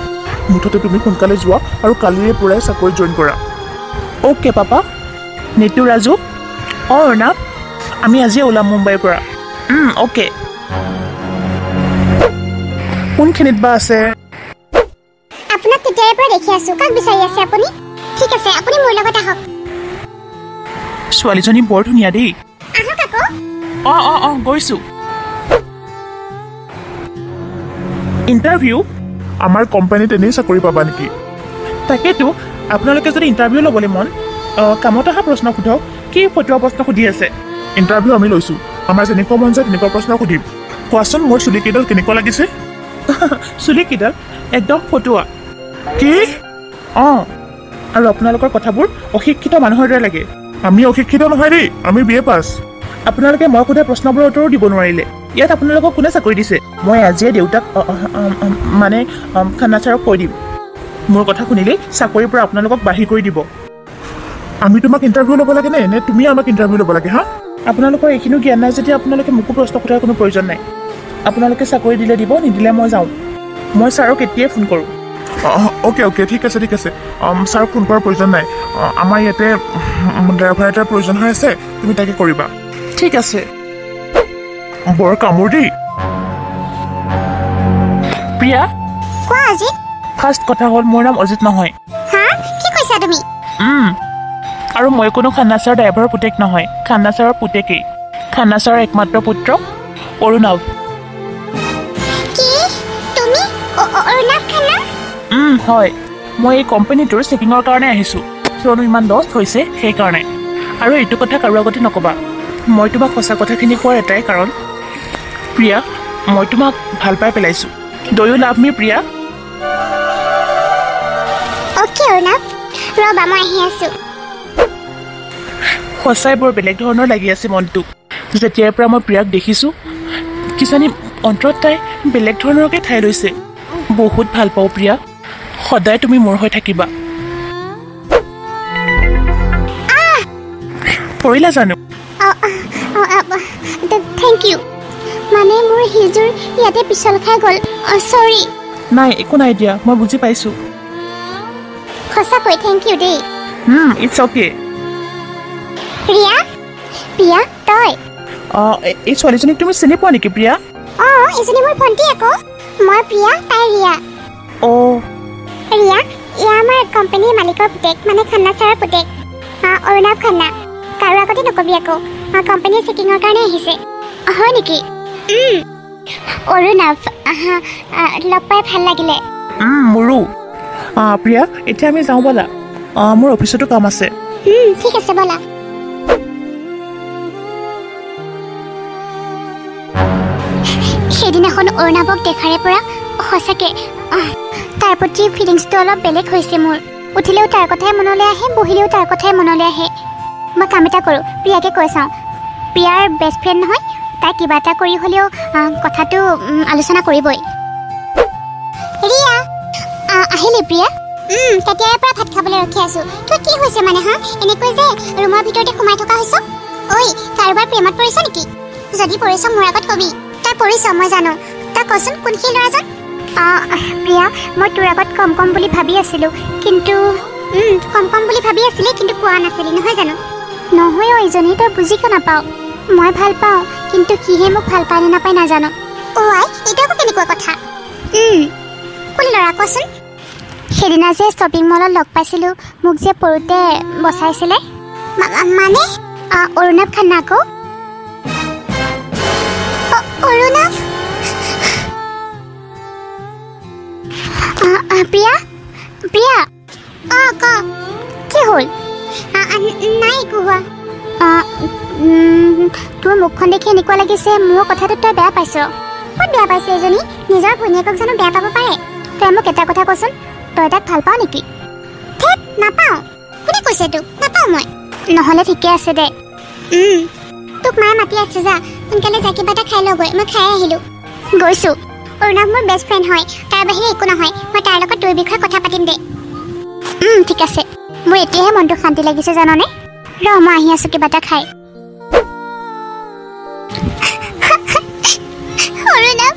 মুঠতে তুমি সোনকালে যোৱা আৰু কালিৰে পৰাই চাকৰি জইন কৰা অ'কে পাপা নিতু ৰাজু অৰুণাভ আমি আজিয়ে ওলাম মুম্বাইৰ পৰা অ'কে কোনখিনিত বা আছে আপোনাক তেতিয়াৰে পৰা দেখি আছো কাক বিচাৰি আছে আপুনি ঠিক আছে আপুনি মোৰ লগত আহক ছোৱালীজনী বৰ ধুনীয়া দেই আহক আকৌ গৈছোঁ ইণ্টাৰভিউ আমাৰ কোম্পানীত এনেই চাকৰি পাবা নেকি তাকেতো আপোনালোকে যদি ইণ্টাৰভিউ ল'বলৈ মন কামত অহা প্ৰশ্ন সোধক কি ফটোৱা প্ৰশ্ন সুধি আছে ইণ্টাৰভিউ আমি লৈছোঁ আমাৰ যেনেকুৱা মন যায় তেনেকুৱা প্ৰশ্ন সুধিম কোৱাচোন মোৰ চুলিকেইডাল কেনেকুৱা লাগিছে চুলিকেইডাল একদম ফটোৱা কি আৰু আপোনালোকৰ কথাবোৰ অশিক্ষিত মানুহৰ দৰে লাগে আমি অশিক্ষিত নহয় দেই আমি BA পাছ আপোনালোকে মই সোধা প্ৰশ্নবোৰৰ উত্তৰো দিব নোৱাৰিলে ইয়াত আপোনালোকক কোনে চাকৰি দিছে মই আজিয়ে দেউতাক মানে খান্না ছাৰক কৈ দিম মোৰ কথা শুনিলেই চাকৰিৰ পৰা আপোনালোকক বাহিৰ কৰি দিব আমি তোমাক ইণ্টাৰভিউ ল'ব লাগে নে তুমি আমাক ইণ্টাৰভিউ ল'ব লাগে হা আপোনালোকৰ এইখিনিও জ্ঞান নাই যদি আপোনালোকে মোকো প্ৰশ্ন সোধাৰ কোনো প্ৰয়োজন নাই আপোনালোকে চাকৰি দিলে দিব নিদিলে মই যাওঁ মই ছাৰক এতিয়াই ফোন কৰোঁ অ'কে ঠিক আছে ছাৰক ফোন কৰাৰ প্ৰয়োজন নাই আমাৰ ইয়াতে ড্ৰাইভাৰ এটাৰ প্ৰয়োজন হৈ আছে তুমি তাকে কৰিবা ঠিক আছে বৰ কামোৰ দেই প্ৰিয়া কোৱা অজিত ফাৰ্ষ্ট কথা হ'ল মোৰ নাম অজিত নহয় হা কি কৈছা তুমি আৰু মই কোনো খান্না ছাৰৰ ড্ৰাইভাৰৰ পুতেক নহয় খান্না ছাৰৰ পুতেকেই খান্না ছাৰৰ একমাত্ৰ পুত্ৰ অৰুণাভ কি তুমি অৰুণাভ খান্না হয় মই এই কোম্পানীটোৰ চেকিঙৰ কাৰণে আহিছোঁ কিয়নো ইমান লষ্ট হৈছে সেইকাৰণে আৰু এইটো কথা কাৰো আগতে নক'বা মই তোমাক সঁচা কথাখিনি কোৱাৰ এটাই কাৰণ প্ৰিয়া মই তোমাক ভাল পাই পেলাইছোঁ do you love me Priya okay Arnav ৰ'বা মই আহি আছোঁ সঁচাই বৰ বেলেগ ধৰণৰ লাগি আছে মনটো যেতিয়াৰ পৰা মই প্ৰিয়াক দেখিছোঁ কিজানি অন্তৰত তাই বেলেগ ধৰণৰকৈ ঠাই লৈছে বহুত ভাল পাওঁ প্ৰিয়া সদায় তুমি মোৰ হৈ থাকিবা পৰিলা জানো থেংক ইউ মানে মোৰ হিলযোৰ ইয়াতে পিছল খাই গ'ল চৰি নাই একো নাই দিয়া মই বুজি পাইছোঁ সঁচাকৈ থেংক ইউ দেই ইটছ অ'কে প্ৰিয়া প্ৰিয়া তই এই ছোৱালীজনীক তুমি চিনি পোৱা নেকি প্ৰিয়া অঁ এজনী মোৰ ভণ্টি আকৌ মই প্ৰিয়া তাই ৰিয়া অ' ৰিয়া এয়া আমাৰ কোম্পানীৰ মালিকৰ পুতেক মানে খান্না ছাৰৰ পুতেক অৰুণাভ খান্না কাৰো আগতে নকবি আকৌ কোম্পানীৰ চেকিঙৰ কাৰণে আহিছে হয় নেকি অৰুণাভ লগ পাই ভাল লাগিলে মোৰো প্ৰিয়া এতিয়া আমি যাওঁ ব'লা মোৰ অফিচতো কাম আছে ঠিক আছে ব'লা সেইদিনাখন অৰুণাভক দেখাৰে পৰা সঁচাকৈ তাৰ প্ৰতি ফিলিংছটো অলপ বেলেগ হৈছে মোৰ উঠিলেও তাৰ কথাই মনলৈ আহে বহিলেও তাৰ কথাই মনলৈ আহে মই কাম এটা কৰোঁ প্ৰিয়াকে কৈ চাওঁ প্ৰিয়াৰ বেষ্ট ফ্ৰেণ্ড নহয় তাই কিবা এটা কৰি হ'লেও কথাটো আলোচনা কৰিবই ৰিয়া আহিলে প্ৰিয়া তেতিয়াৰে পৰা ভাত খাবলৈ ৰখি আছোঁ তোৰ কি হৈছে মানে এনেকৈ যে ৰুমৰ ভিতৰতে সোমাই থকা হৈছ ঐ কাৰোবাৰ প্ৰেমত পৰিছ নেকি যদি পৰিছ মোৰ আগত কবি তই পৰিছ মই জানো তই কচোন কোনখিনি ল'ৰাজন প্ৰিয়া মই তোৰ আগত কম বুলি ভাবি আছিলোঁ কিন্তু কম বুলি ভাবি আছিলি কিন্তু কোৱা নাছিলি নহয় জানো নহয় ইজনী তই বুজি কিয় নাপাওঁ মই ভাল পাওঁ কিন্তু কিহে মোক ভাল পায় নে নাপায় নাজানো আই এইটো আকৌ কেনেকুৱা কথা কোন ল'ৰা কচোন সেইদিনা যে শ্বপিং মলত লগ পাইছিলোঁ মোক যে পৰোঁতে বচাইছিলে মানে অৰুণাভ খান্না আকৌ অৰুণাভ প্ৰিয়া প্ৰিয়া ক কি হ'ল নাই একো হোৱা তোৰ মুখখন দেখি এনেকুৱা লাগিছে মোৰ কথাটো তই বেয়া পাইছ ক'ত বেয়া পাইছে এজনী নিজৰ ভনীয়েকক জানো বেয়া পাব পাৰে তই মোক এটা কথা কচোন তই তাক ভাল পাৱ নেকি ঠিক নাপাওঁ কোনে কৈছে তোক নাপাওঁ মই নহ'লে ঠিকে আছে দে তোক মায়ে মাতি আছে যা সোনকালে যা কিবা এটা খাই ল'গৈ মই খাই আহিলোঁ গৈছোঁ অৰুণাভ মোৰ বেষ্ট ফ্ৰেণ্ড হয় তাৰ বাহিৰে একো নহয় মই তাৰ লগত তোৰ বিষয়ে কথা পাতিম দে ঠিক আছে মোৰ এতিয়াহে মনটো শান্তি লাগিছে জাননে ৰ মই আহি আছোঁ কিবা এটা খাই অৰুণাভ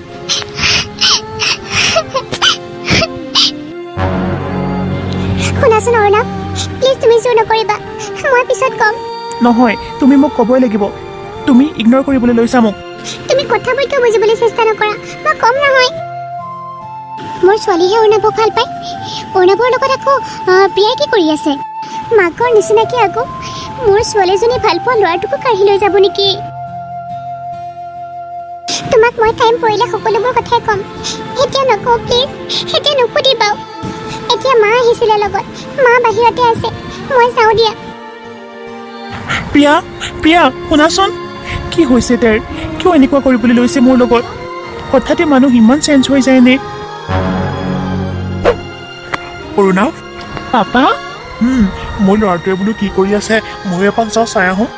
শুনাচোন অৰুণাভ প্লিজ তুমি জোৰ নকৰিবা মই পিছত ক'ম নহয় তুমি মোক ক'বই লাগিব তুমি ইগন'ৰ কৰিবলৈ লৈছা মোক তুমি কথাবোৰ কিয় বুজিবলৈ চেষ্টা নকৰা মই কম নহয় মোৰ ছোৱালীহে অৰুণাভক ভাল পায় অৰুণাভৰ লগত আকৌ প্ৰিয়াই কি কৰি আছে মাকৰ নিচিনাকৈ আকৌ মোৰ ছোৱালীজনী ভাল পোৱা ল'ৰাটোকো কাঢ়ি লৈ যাব নেকি তোমাক মই টাইম পৰিলে সকলোবোৰ কথাই ক'ম এতিয়া নকওঁ প্লিজ এতিয়া নুসুধিবাও এতিয়া মা আহিছিলে লগত মা বাহিৰতে আছে মই যাওঁ দিয়া প্ৰিয়া প্ৰিয়া শুনাচোন কি হৈছে তাইৰ কিয় এনেকুৱা কৰিবলৈ লৈছে মোৰ লগত হঠাতে মানুহ ইমান চেঞ্জ হৈ যায়নে অৰুণাভ পাপা মোৰ ল'ৰাটোৱে বোলো কি কৰি আছে ময়ো এপাক যাওঁ চাই আহোঁ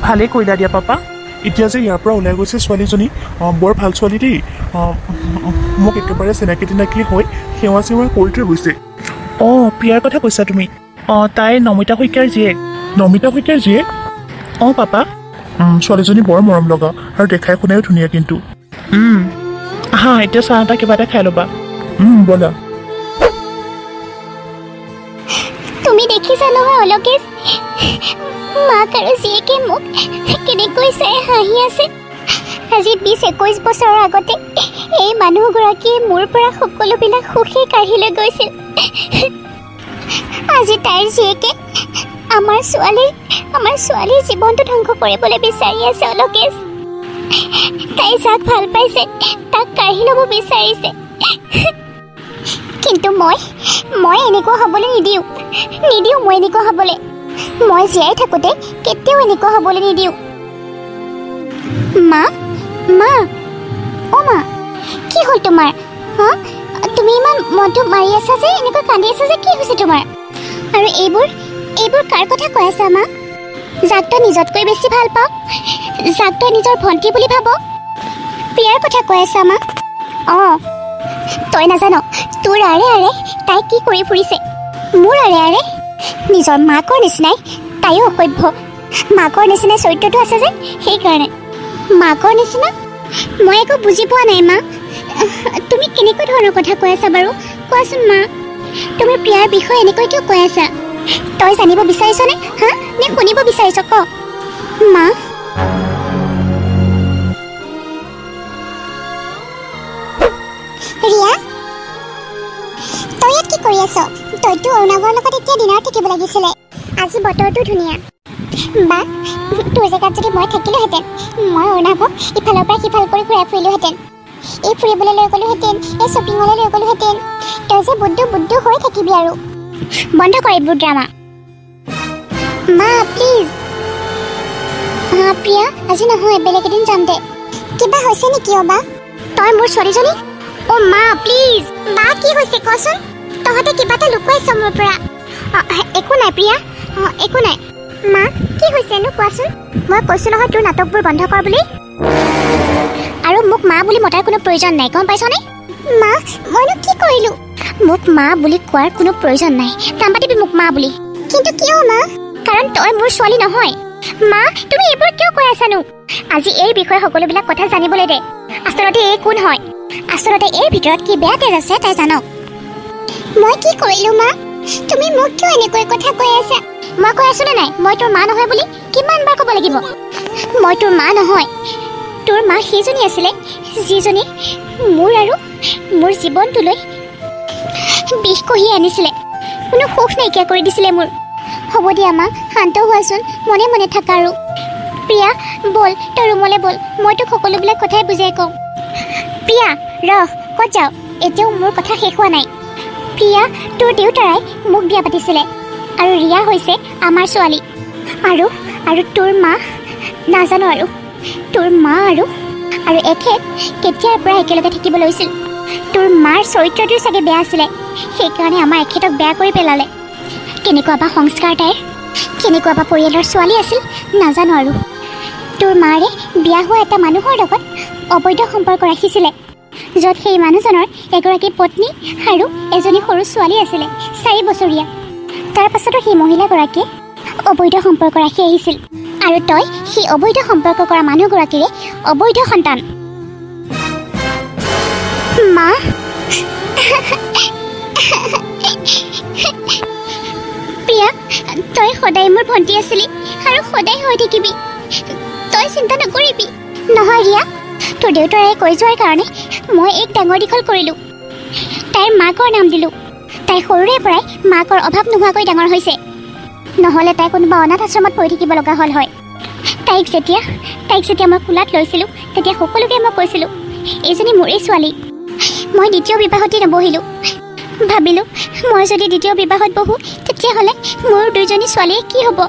ভালেই কৰিলা দিয়া পাপা এতিয়া যে ইয়াৰ পৰা ওলাই গৈছে ছোৱালীজনী বৰ ভাল ছোৱালী দেই মোক একেবাৰে চিনাকি তিনাকি হৈ সেৱা চেৱা কৰি থৈ গৈছে প্ৰিয়াৰ কথা কৈছা তুমি তাই নমিতা শইকীয়াৰ জীয়েক নমিতা শইকীয়াৰ জীয়েক পাপা ছোৱালীজনী বৰ মৰম লগা আৰু দেখাই শুনায়ো ধুনীয়া কিন্তু আহা এতিয়া চাহ এটা কিবা এটা খাই ল'বা ব'লা তুমি দেখিছা নহয় অলকেশ মাক আৰু জীয়েকে মোক কেনেকৈ চাই হাঁহি আছে আজি 20-21 বছৰৰ আগতে এই মানুহগৰাকীয়ে মোৰ পৰা সকলোবিলাক সুখেই কাঢ়ি লৈ গৈছিল আজি তাইৰ জীয়েকে আমাৰ ছোৱালীৰ জীৱনটো ধ্বংস কৰিবলৈ বিচাৰি আছে অলকেশ তাই যাক ভাল পাইছে তাক কাঢ়ি ল'ব বিচাৰিছে কিন্তু মই এনেকুৱা হ'বলৈ নিদিওঁ মই এনেকুৱা হ'বলৈ মই জীয়াই থাকোঁতে কেতিয়াও এনেকুৱা হ'বলৈ নিদিওঁ মা অ' মা কি হ'ল তোমাৰ হা তুমি ইমান মনটো মাৰি আছা যে এনেকৈ কান্দি আছা যে কি হৈছে তোমাৰ আৰু এইবোৰ কাৰ কথা কৈ আছা মা যাক তই নিজতকৈ বেছি ভাল পাওঁ যাক তই নিজৰ ভণ্টি বুলি ভাব প্ৰিয়াৰ কথা কৈ আছা মা অঁ তই নাজান তোৰ আৰে তাই কি কৰি ফুৰিছে মোৰ আৰে নিজৰ মাকৰ নিচিনাই তাইও অসভ্য মাকৰ নিচিনা চৰিত্ৰটো আছে যে সেইকাৰণে মাকৰ নিচিনা মই একো বুজি পোৱা নাই মা তুমি কেনেকুৱা ধৰণৰ কথা কৈ আছা বাৰু কোৱাচোন মা তুমি প্ৰিয়াৰ বিষয়ে এনেকৈ কিয় কৈ আছা তই জানিব বিচাৰিছনে হা নে শুনিব বিচাৰিছ ক মা ৰিয়া তই ইয়াত কি কৰি আছ তইতো অৰুণাবৰ লগত এতিয়া দিনত থাকিব লাগিছিলে আজি বতৰটো ধুনীয়া বা তোৰ জেগাত যদি মই থাকিলোহেঁতেন মই অৰুণাবক ইফালৰ পৰা সিফাল কৰি ঘূৰাই ফুৰিলোহেঁতেন এই ফুৰিবলৈ লৈ গ'লোহেঁতেন এই শ্বপিঙলৈ লৈ গ'লোহেঁতেন তই যে বুদ্ধু হৈ থাকিবি আৰু বন্ধ কৰ এইবোৰ ড্ৰামা মা প্লিজ প্ৰিয়া আজি নহয় বেলেগ এদিন যাম দে কিবা হৈছে নেকি অবা তই মোৰ ছোৱালীজনী অ' মা প্লিজ বা কি হৈছে কচোন তহঁতে কিবা এটা লুকুৱাইছ মোৰ পৰা একো নাই প্ৰিয়া একো নাই মা কি হৈছেনো কোৱাচোন মই কৈছোঁ নহয় তোৰ নাটকবোৰ বন্ধ কৰ বুলি আৰু মোক মা বুলি মতাৰ কোনো প্ৰয়োজন নাই গম পাইছনে মা মইনো কি কৰিলোঁ মোক মা বুলি কোৱাৰ কোনো প্ৰয়োজন নাই কাম পাতিবি মোক মা বুলি কিন্তু কিয় মা কাৰণ তই মোৰ ছোৱালী নহয় মা তুমি এইবোৰ কিয় কৈ আছানো আজি এই বিষয়ে সকলোবিলাক কথা জানিবলৈ দে আচলতে এই কোন হয় আচলতে এই ভিতৰত কি বেয়া তেজ আছে তাই জানক মই কি কৰিলোঁ মা তুমি মোক কিয় এনেকৈ কথা কৈ আছা মই কৈ আছো নে নাই মই তোৰ মা নহয় বুলি কিমান বাৰ ক'ব লাগিব মই তোৰ মা নহয় তোৰ মা সেইজনী আছিলে যিজনী মোৰ আৰু মোৰ জীৱনটোলৈ বিষ কঢ়িয়াই আনিছিলে কোনো সুখ নাইকিয়া কৰি দিছিলে মোৰ হ'ব দিয়া মা শান্ত হোৱাচোন মনে মনে থাকা আৰু প্ৰিয়া ব'ল তই ৰুমলৈ ব'ল মই তোক সকলোবিলাক কথাই বুজাই কওঁ প্ৰিয়া ৰহ ক'ত যাওঁ এতিয়াও মোৰ কথা শেষ হোৱা নাই প্ৰিয়া তোৰ দেউতাৰাই মোক বিয়া পাতিছিলে আৰু ৰিয়া হৈছে আমাৰ ছোৱালী আৰু তোৰ মা নাজানো আৰু তোৰ মা আৰু এখেত কেতিয়াৰ পৰা একেলগে থাকিব লৈছিল তোৰ মাৰ চৰিত্ৰটো চাগে বেয়া আছিলে সেইকাৰণে আমাৰ এখেতক বেয়া কৰি পেলালে কেনেকুৱা বা সংস্কাৰ তাইৰ কেনেকুৱা বা পৰিয়ালৰ ছোৱালী আছিল নাজানো আৰু তোৰ মাৰে বিয়া হোৱা এটা মানুহৰ লগত অবৈধ সম্পৰ্ক ৰাখিছিলে য'ত সেই মানুহজনৰ এগৰাকী পত্নী আৰু এজনী সৰু ছোৱালী আছিলে 4 বছৰীয়া তাৰ পাছতো সেই মহিলাগৰাকীয়ে অবৈধ সম্পৰ্ক ৰাখি আহিছিল আৰু তই সেই অবৈধ সম্পৰ্ক কৰা মানুহগৰাকীৰে অবৈধ সন্তান মা প্ৰিয়া তই সদায় মোৰ ভণ্টি আছিলি আৰু সদায় হৈ থাকিবি তই চিন্তা নকৰিবি নহয় ৰিয়া তোৰ দেউতাৰে কৈ যোৱাৰ কাৰণে মই এক ডাঙৰ দীঘল কৰিলোঁ তাইৰ মাকৰ নাম দিলোঁ তাই সৰুৰে পৰাই মাকৰ অভাৱ নোহোৱাকৈ ডাঙৰ হৈছে নহ'লে তাই কোনোবা অনাথ আশ্ৰমত পঢ়ি থাকিব লগা হ'ল হয় তাইক যেতিয়া মই কোলাত লৈছিলোঁ তেতিয়া সকলোকে মই কৈছিলোঁ এইজনী মোৰেই ছোৱালী মই দ্বিতীয় বিবাহতে নবহিলোঁ ভাবিলোঁ মই যদি দ্বিতীয় বিবাহত বহোঁ তেতিয়াহ'লে মোৰ দুইজনী ছোৱালীয়ে কি হ'ব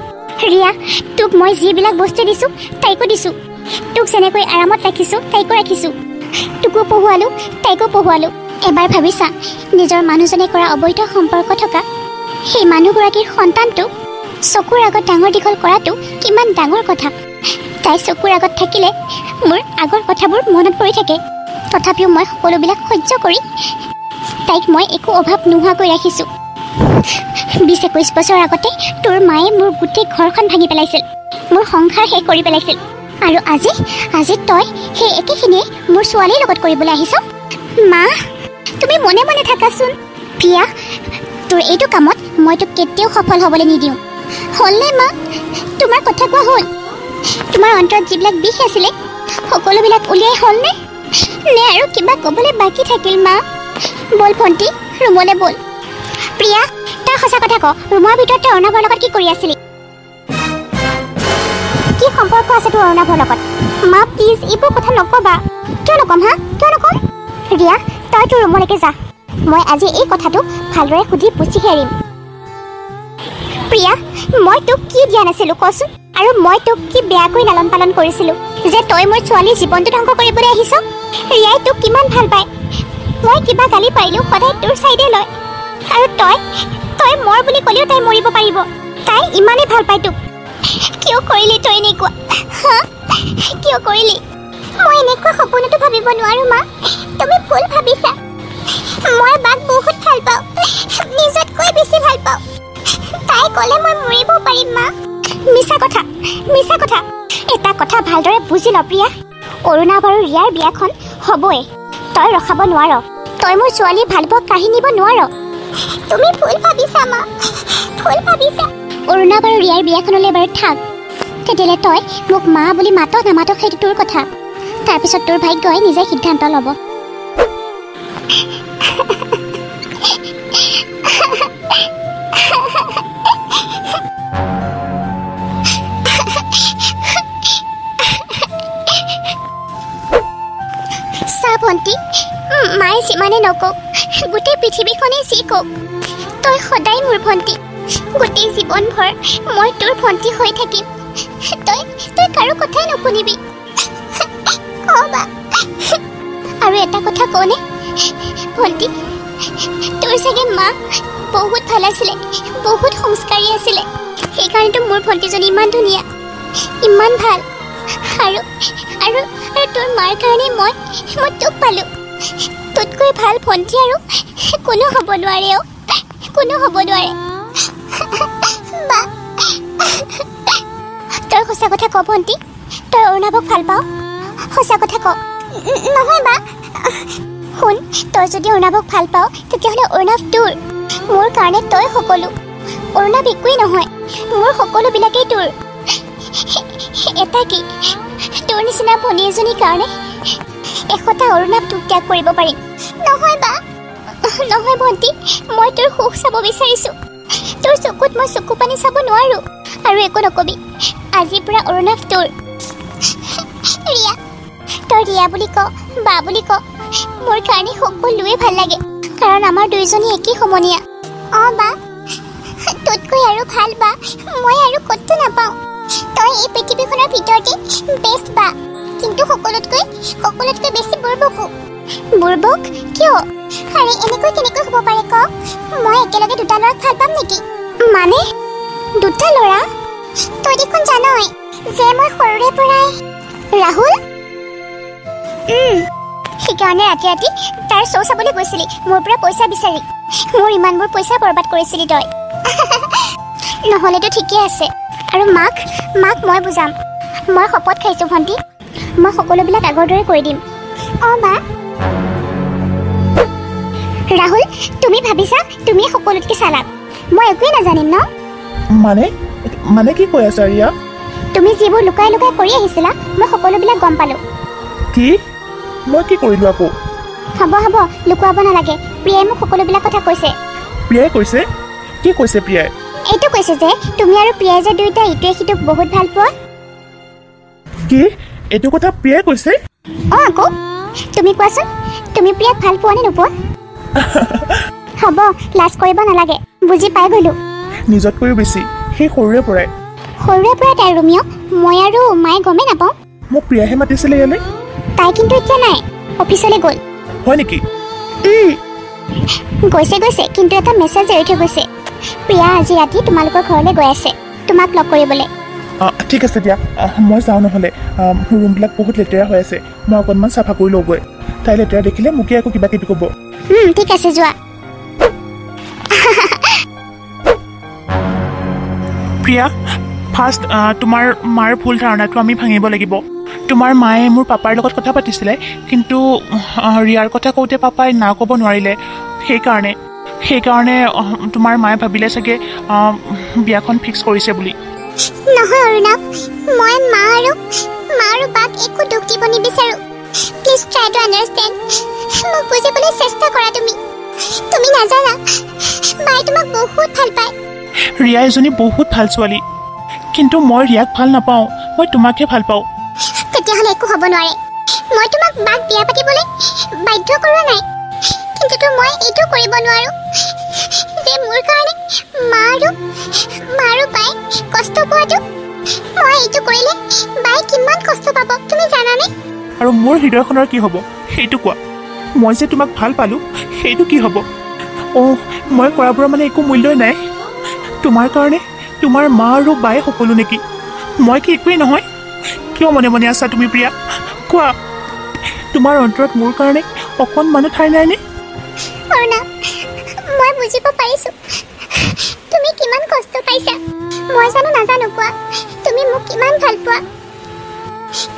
ৰিয়া তোক মই যিবিলাক বস্তু দিছোঁ তাইকো দিছোঁ তোক যেনেকৈ আৰামত ৰাখিছোঁ তাইকো ৰাখিছোঁ তোকো পঢ়ুৱালোঁ তাইকো পঢ়ুৱালোঁ এবাৰ ভাবিছা নিজৰ মানুহজনে কৰা অবৈধ সম্পৰ্ক থকা সেই মানুহগৰাকীৰ সন্তানটোক চকুৰ আগত ডাঙৰ দীঘল কৰাটো কিমান ডাঙৰ কথা তাই চকুৰ আগত থাকিলে মোৰ আগৰ কথাবোৰ মনত পৰি থাকে তথাপিও মই সকলোবিলাক সহ্য কৰি তাইক মই একো অভাৱ নোহোৱাকৈ ৰাখিছোঁ 20-21 বছৰ আগতে তোৰ মায়ে মোৰ গোটেই ঘৰখন ভাঙি পেলাইছিল মোৰ সংসাৰ শেষ কৰি পেলাইছিল আৰু আজি তই সেই একেখিনিয়ে মোৰ ছোৱালীৰ লগত কৰিবলৈ আহিছ মা তুমি মনে মনে থাকাচোন প্ৰিয়া তোৰ এইটো কামত মই তোক কেতিয়াও সফল হ'বলৈ নিদিওঁ হ'লনে মা তোমাৰ কথা কোৱা হ'ল তোমাৰ অন্তৰত যিবিলাক বিষ আছিলে সকলোবিলাক উলিয়াই হ'লনে নে আৰু কিবা ক'বলৈ বাকী থাকিল মা ব'ল ভণ্টি ৰুমলৈ ব'ল প্ৰিয়া তই সঁচা কথা ক ৰুমৰ ভিতৰত তই অৰ্ণৱৰ লগত কি কৰি আছিলি কি সম্পৰ্ক আছে তোৰ অৰ্ণৱৰ লগত মা প্লিজ এইবোৰ কথা নক'বা কিয় নক'ম হা কিয় নক'ম ৰিয়া তই তোৰ ৰুমলৈকে যা মই আজি এই কথাটো ভালদৰে সুধি পুছিহে এৰিম। প্ৰিয়া, মই তোক কি দিয়া নাছিলো কচোন? আৰু মই তোক কি বেয়াকৈ লালন পালন কৰিছিলো যে তই মোৰ ছোৱালীৰ জীৱনটো ধ্বংস কৰিবলৈ আহিছ? ৰিয়াই তোক কিমান ভাল পায়। মই কিবা গালি পাৰিলেও সদায় তোৰ চাইডে লয়। আৰু তই মৰ বুলি ক'লেও তাই মৰিব পাৰিব। তাই ইমানেই ভাল পায় তোক। কিয় কৰিলি তই এনেকুৱা? হা, কিয় কৰিলি? মই এনেকুৱা সপোনতো ভাবিব নোৱাৰো মা। তুমি ভুল ভাবিছা। মই বাক বহুত ভাল পাওঁ, নিজতকৈ বেছি ভাল পাওঁ। তাই ক'লে মই মৰিব পাৰিম মা। মিছা কথা, মিছা কথা। এটা কথা ভালদৰে বুজি ল প্ৰিয়া, অৰুণা বাৰু ৰিয়াৰ বিয়াখন হ'বই। তই ৰখাব নোৱাৰ। তই মোৰ ছোৱালী ভাল পোৱা কাঢ়ি নিব নোৱাৰ। তুমি ভুল ভাবিছা মা, ভুল ভাবিছা। অৰুণা বাৰু ৰিয়াৰ বিয়াখনলৈ বাৰু থাক। তেতিয়াহ'লে তই মোক মা বুলি মাতক নামাতক সেইটো তোৰ কথা। তাৰপিছত তোৰ ভাগ্যই নিজে সিদ্ধান্ত ল'ব। চা ভণ্টি, মায়ে যিমানে নকওক, গোটেই পৃথিৱীখনে যি কওক, তই সদায় মোৰ ভণ্টি। গোটেই জীৱনভৰ মই তোৰ ভণ্টি হৈ থাকিম। তই কাৰো কথাই নুশুনিবি। আৰু এটা কথা কওঁনে ভণ্টি, তোৰ চাগে মা বহুত ভাল আছিলে, বহুত সংস্কাৰী আছিলে। সেইকাৰণেতো মোৰ ভণ্টিজনী ইমান ধুনীয়া, ইমান ভাল। আৰু আৰু আৰু তোৰ মাৰ কাৰণে মই তোক পালোঁ। তোতকৈ ভাল ভণ্টি আৰু কোনো হ'ব নোৱাৰে। কোনো হ'ব নোৱাৰে। তই সঁচা কথা ক ভণ্টি, তই অৰুণাবক ভাল পাৱ? সঁচা কথা ক। নহয় বা, শুন, তই যদি অৰুণাবক ভাল পাৱ তেতিয়াহ'লে অৰুণাব তোৰ। মোৰ কাৰণে তই সকলো। অৰুণাব একোৱেই নহয়, মোৰ সকলোবিলাকেই তোৰ। এটা কি, তোৰ নিচিনা ভনী এজনীৰ কাৰণে 100টা অৰুণাব তোক ত্যাগ কৰিব পাৰিম। নহয় বা, নহয় ভণ্টি, মই তোৰ সুখ চাব বিচাৰিছোঁ। তোৰ চকুত মই চকু পানী চাব নোৱাৰো। আৰু একো নকবি, আজিৰ পৰা অৰুণাব তোৰ। ৰিয়া, তই ৰিয়া বুলি ক, বা বুলি ক, মোৰ কাৰণে সকলোৱে ভাল লাগে। কাৰণ আমাৰ দুয়োজনী একেই সমনীয়া। বা, তোতকৈ আৰু ভাল বা মই আৰু ক'তো নাপাওঁ। তই এই পৃথিৱীখনৰ ভিতৰতে বেষ্ট বা, কিন্তু সকলোতকৈ বেছি বুৰ্বকো। বুৰ্বক কিয়? আৰে এনেকৈ কেনেকৈ হ'ব পাৰে ক? মই একেলগে দুটা ল'ৰাক ভাল পাম নেকি? মানে দুটা ল'ৰা? তই দেখোন জানই যে মই সৰুৰে পৰাই ৰাহুল। সেইকাৰণে ৰাতি ৰাতি তাৰ শ্ব' চাবলৈ গৈছিলি মোৰ পৰা পইচা বিচাৰি। মোৰ ইমানবোৰ পইচা বৰবাদ কৰিছিলি তই। নহ'লেতো ঠিকেই আছে। আৰু মাক মই বুজাম। মই শপত খাইছোঁ ভণ্টি, মই সকলোবিলাক আগৰ দৰে কৰি দিম। বা ৰাহুল, তুমি ভাবিছা তুমি সকলোতকৈ চালাক। মই একোৱেই নাজানিম ন? মানে কি কৈ আছা ৰিয়া? তুমি যিবোৰ লুকাই লুকাই কৰি আহিছিলা মই সকলোবিলাক গম পালোঁ। কি? মই কি কৰিলোঁ আকৌ? হ'ব লুকুৱাব নালাগে। প্ৰিয়াই মোক সকলোবিলাক কথা কৈছে। প্ৰিয়াই কৈছে? কি কৈছে প্ৰিয়াই? এইটো কৈছে যে তুমি আৰু প্ৰিয়াই যে দুয়োটা ইটোৱে সিটোক বহুত ভাল পোৱা। কি? এইটো কথা প্ৰিয়াই কৈছে? আকৌ তুমি কোৱাচোন, তুমি প্ৰিয়াক ভাল পোৱা নে নোপোৱা? হ'ব, লাজ কৰিব নালাগে, বুজি পাই গ'লো। নিজতকৈও বেছি, সেই সৰুৰে পৰাই তাই ৰোমিঅ'। মই আৰু মায়ে গমেই নাপাওঁ। মোক প্ৰিয়াহে মাতিছিলে ইয়ালৈ। তাই কিন্তু এতিয়া নাই, অফিচলৈ গ'ল। হয় নেকি? গৈছে, কিন্তু এটা মেছেজ এৰি থৈ গৈছে। প্ৰিয়া আজি ৰাতি তোমালোকৰ ঘৰলৈ গৈ আছে, তোমাক লগ কৰিবলৈ। ঠিক আছে দিয়া, মই যাওঁ। নহ'লে ৰুমবিলাক বহুত লেতেৰা হৈ আছে, মই অকণমান চাফা কৰি লওঁগৈ। তাই লেতেৰা দেখিলে মোকে আকৌ কিবা কিবি ক'ব। ঠিক আছে, যোৱা। প্ৰিয়া, ফাৰ্ষ্ট তোমাৰ মাৰ ভুল ধাৰণাটো আমি ভাঙিব লাগিব। তোমাৰ মায়ে মোৰ পাপাৰ লগত কথা পাতিছিলে, কিন্তু ৰিয়াৰ কথা কওঁতে পাপাই না ক'ব নোৱাৰিলে। সেইকাৰণে তোমাৰ মায়ে ভাবিলে চাগে বিয়াখন ফিক্স কৰিছে বুলি। নহয় অৰুণাব, মই মা আৰু বাক একো দুখ দিব নিবিচাৰো। Please try to understand. মোক বুজিবলৈ চেষ্টা কৰা। তুমি নাজানা, বাই তোমাক বহুত ভাল পায়। ৰিয়া এজনী বহুত ভাল ছোৱালী, কিন্তু মই ৰিয়াক ভাল নাপাওঁ, মই তোমাকহে ভাল পাওঁ। তেতিয়াহ'লে একো হ'ব নোৱাৰে। মই তোমাক বাক বিয়া পাতিবলৈ বাধ্য কৰোৱা নাই, কিন্তু মই এইটো কৰিব নোৱাৰো যে মোৰ কাৰণে মা আৰু বাই কষ্ট পোৱাটো মই এইটো কৰিলে বাই কিমান কষ্ট পাব তুমি জানানে আৰু মোৰ হৃদয়খনৰ কি হ'ব সেইটো কোৱা মই যে তোমাক ভাল পালোঁ সেইটো কি হ'ব অঁ মই কৰাবোৰৰ মানে একো মূল্যই নাই তোমাৰ কাৰণে তোমাৰ মা আৰু বাই সকলো নেকি মই কি একোৱেই নহয় কিয় মনে মনে আছা তুমি প্ৰিয়া কোৱা তোমাৰ অন্তৰত মোৰ কাৰণে অকণমানো ঠাই নাইনে অৰুণা মই বুজিব পাৰিছোঁ তুমি কিমান কষ্ট পাইছা মই জানো নাজানো কোৱা তুমি মোক কিমান ভাল পোৱা